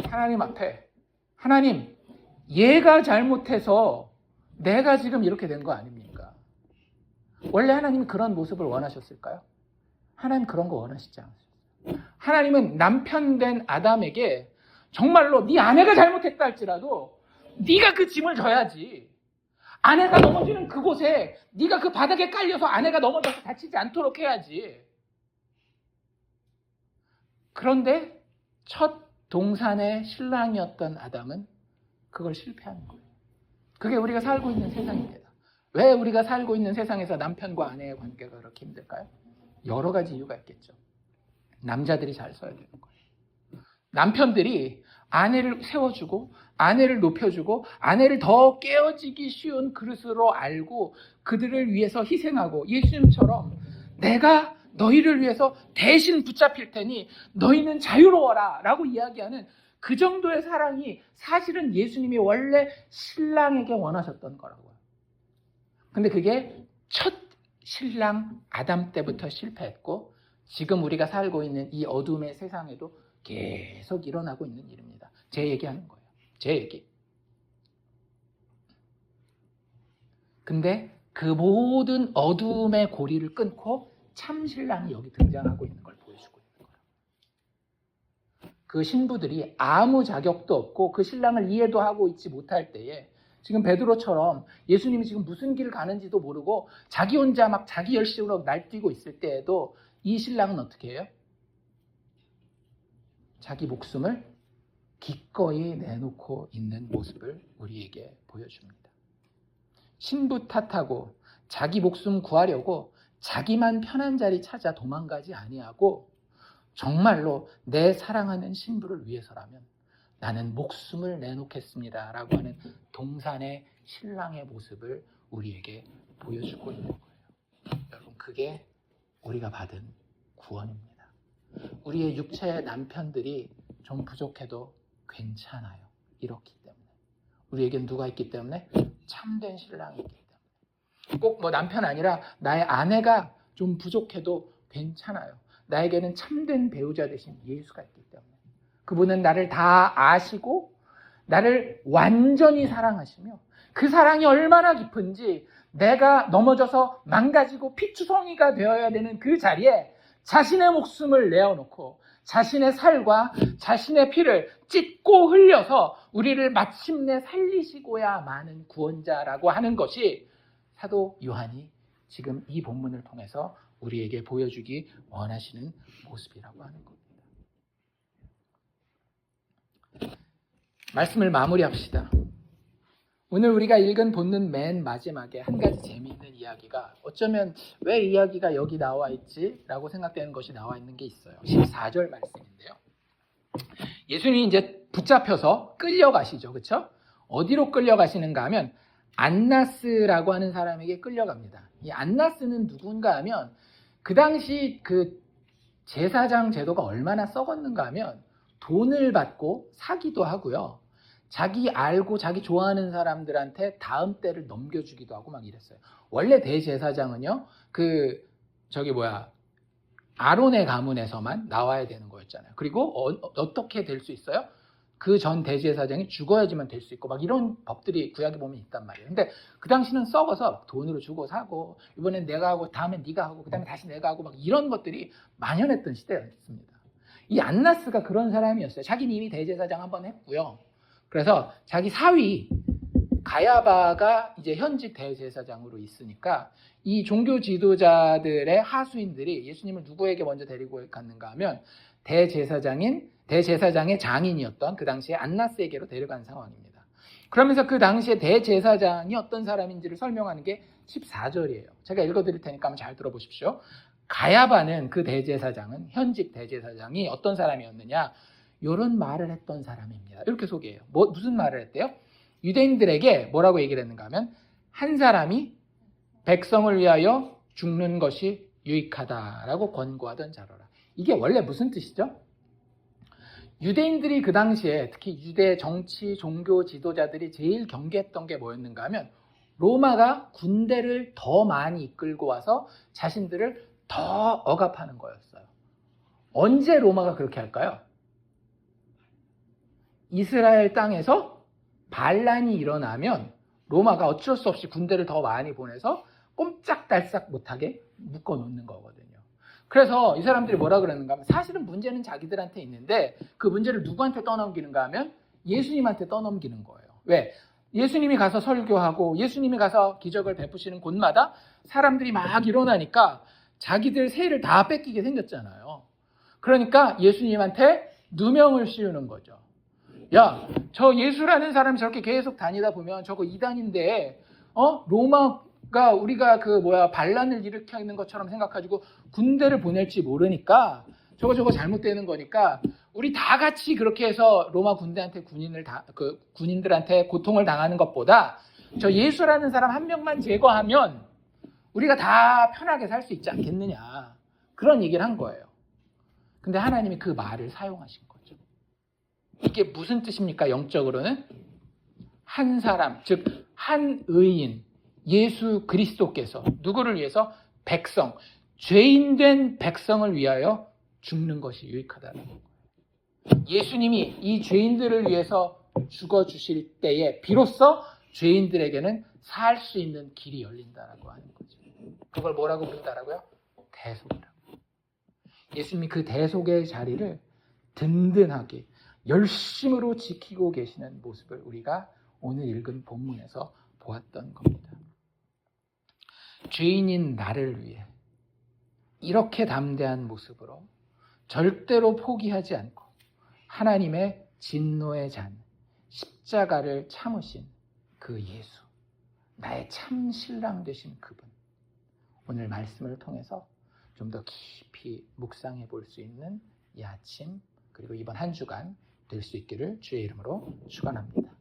하나님 앞에, 하나님, 얘가 잘못해서 내가 지금 이렇게 된 거 아닙니까? 원래 하나님이 그런 모습을 원하셨을까요? 하나님 그런 거 원하시지 않으셨어요. 하나님은 남편 된 아담에게 정말로 네 아내가 잘못했다 할지라도 네가 그 짐을 져야지. 아내가 넘어지는 그곳에 네가 그 바닥에 깔려서 아내가 넘어져서 다치지 않도록 해야지. 그런데 첫 동산의 신랑이었던 아담은 그걸 실패하는 거예요. 그게 우리가 살고 있는 세상입니다. 왜 우리가 살고 있는 세상에서 남편과 아내의 관계가 그렇게 힘들까요? 여러 가지 이유가 있겠죠. 남자들이 잘 써야 되는 거예요. 남편들이 아내를 세워주고 아내를 높여주고 아내를 더 깨어지기 쉬운 그릇으로 알고 그들을 위해서 희생하고, 예수님처럼 내가 너희를 위해서 대신 붙잡힐 테니 너희는 자유로워라 라고 이야기하는 그 정도의 사랑이 사실은 예수님이 원래 신랑에게 원하셨던 거라고요. 근데 그게 첫 신랑 아담 때부터 실패했고 지금 우리가 살고 있는 이 어둠의 세상에도 계속 일어나고 있는 일입니다. 제 얘기하는 거예요. 제 얘기. 근데 그 모든 어둠의 고리를 끊고 참 신랑이 여기 등장하고 있는 걸 보여주고 있는 거예요. 그 신부들이 아무 자격도 없고 그 신랑을 이해도 하고 있지 못할 때에 지금 베드로처럼 예수님이 지금 무슨 길 가는지도 모르고 자기 혼자 막 자기 열심으로 날뛰고 있을 때에도 이 신랑은 어떻게 해요? 자기 목숨을 기꺼이 내놓고 있는 모습을 우리에게 보여줍니다. 신부 탓하고 자기 목숨 구하려고 자기만 편한 자리 찾아 도망가지 아니하고 정말로 내 사랑하는 신부를 위해서라면 나는 목숨을 내놓겠습니다 라고 하는 동산의 신랑의 모습을 우리에게 보여주고 있는 거예요. 여러분, 그게 우리가 받은 구원입니다. 우리의 육체의 남편들이 좀 부족해도 괜찮아요. 이렇기 때문에. 우리에겐 누가 있기 때문에? 참된 신랑이 있기 때문에. 꼭 뭐 남편 아니라 나의 아내가 좀 부족해도 괜찮아요. 나에게는 참된 배우자 되신 예수가 있기 때문에. 그분은 나를 다 아시고 나를 완전히 사랑하시며 그 사랑이 얼마나 깊은지 내가 넘어져서 망가지고 피투성이가 되어야 되는 그 자리에 자신의 목숨을 내어놓고 자신의 살과 자신의 피를 찢고 흘려서 우리를 마침내 살리시고야 마는 구원자라고 하는 것이 사도 요한이 지금 이 본문을 통해서 우리에게 보여주기 원하시는 모습이라고 하는 겁니다. 말씀을 마무리합시다. 오늘 우리가 읽은 본문 맨 마지막에 한 가지 재미있는 이야기가, 어쩌면 왜 이야기가 여기 나와 있지? 라고 생각되는 것이 나와 있는 게 있어요. 14절 말씀인데요. 예수님이 이제 붙잡혀서 끌려가시죠. 그렇죠? 어디로 끌려가시는가 하면 안나스라고 하는 사람에게 끌려갑니다. 이 안나스는 누군가 하면, 그 당시 그 제사장 제도가 얼마나 썩었는가 하면 돈을 받고 사기도 하고요. 자기 알고 자기 좋아하는 사람들한테 다음 때를 넘겨주기도 하고 막 이랬어요. 원래 대제사장은요, 아론의 가문에서만 나와야 되는 거였잖아요. 그리고 어떻게 될 수 있어요? 그 전 대제사장이 죽어야지만 될 수 있고 막 이런 법들이 구약에 보면 있단 말이에요. 근데 그 당시는 썩어서 돈으로 주고 사고, 이번엔 내가 하고 다음엔 네가 하고 그다음에 다시 내가 하고 막 이런 것들이 만연했던 시대였습니다. 이 안나스가 그런 사람이었어요. 자기는 이미 대제사장 한번 했고요. 그래서 자기 사위 가야바가 이제 현직 대제사장으로 있으니까 이 종교 지도자들의 하수인들이 예수님을 누구에게 먼저 데리고 갔는가 하면 대제사장의 장인이었던 그 당시에 안나스에게로 데려간 상황입니다. 그러면서 그 당시에 대제사장이 어떤 사람인지를 설명하는 게 14절이에요. 제가 읽어드릴 테니까 한번 잘 들어보십시오. 가야바는, 그 대제사장은, 현직 대제사장이 어떤 사람이었느냐, 이런 말을 했던 사람입니다. 이렇게 소개해요. 무슨 말을 했대요? 유대인들에게 뭐라고 얘기를 했는가 하면, 한 사람이 백성을 위하여 죽는 것이 유익하다라고 권고하던 자로라. 이게 원래 무슨 뜻이죠? 유대인들이 그 당시에, 특히 유대 정치, 종교 지도자들이 제일 경계했던 게 뭐였는가 하면, 로마가 군대를 더 많이 이끌고 와서 자신들을 더 억압하는 거였어요. 언제 로마가 그렇게 할까요? 이스라엘 땅에서 반란이 일어나면 로마가 어쩔 수 없이 군대를 더 많이 보내서 꼼짝달싹 못하게 묶어놓는 거거든요. 그래서 이 사람들이 뭐라 그러는가 하면, 사실은 문제는 자기들한테 있는데 그 문제를 누구한테 떠넘기는가 하면 예수님한테 떠넘기는 거예요. 왜? 예수님이 가서 설교하고 예수님이 가서 기적을 베푸시는 곳마다 사람들이 막 일어나니까 자기들 세를 다 뺏기게 생겼잖아요. 그러니까 예수님한테 누명을 씌우는 거죠. 야, 저 예수라는 사람이 저렇게 계속 다니다 보면 저거 이단인데, 로마가 우리가 반란을 일으키는 것처럼 생각가지고 군대를 보낼지 모르니까 저거 잘못되는 거니까 우리 다 같이 그렇게 해서 로마 군대한테 군인들한테 고통을 당하는 것보다 저 예수라는 사람 한 명만 제거하면 우리가 다 편하게 살 수 있지 않겠느냐, 그런 얘기를 한 거예요. 근데 하나님이 그 말을 사용하신 거죠. 이게 무슨 뜻입니까? 영적으로는 한 사람, 즉 한 의인, 예수 그리스도께서 누구를 위해서? 백성, 죄인된 백성을 위하여 죽는 것이 유익하다는 거예요. 예수님이 이 죄인들을 위해서 죽어주실 때에 비로소 죄인들에게는 살 수 있는 길이 열린다라고 하는 거죠. 그걸 뭐라고 부른다라고요? 대속이라고. 예수님이 그 대속의 자리를 든든하게 열심으로 지키고 계시는 모습을 우리가 오늘 읽은 본문에서 보았던 겁니다. 죄인인 나를 위해 이렇게 담대한 모습으로 절대로 포기하지 않고 하나님의 진노의 잔, 십자가를 참으신 그 예수, 나의 참 신랑 되신 그분, 오늘 말씀을 통해서 좀 더 깊이 묵상해 볼 수 있는 이 아침, 그리고 이번 한 주간 될 수 있기를 주의 이름으로 축원합니다.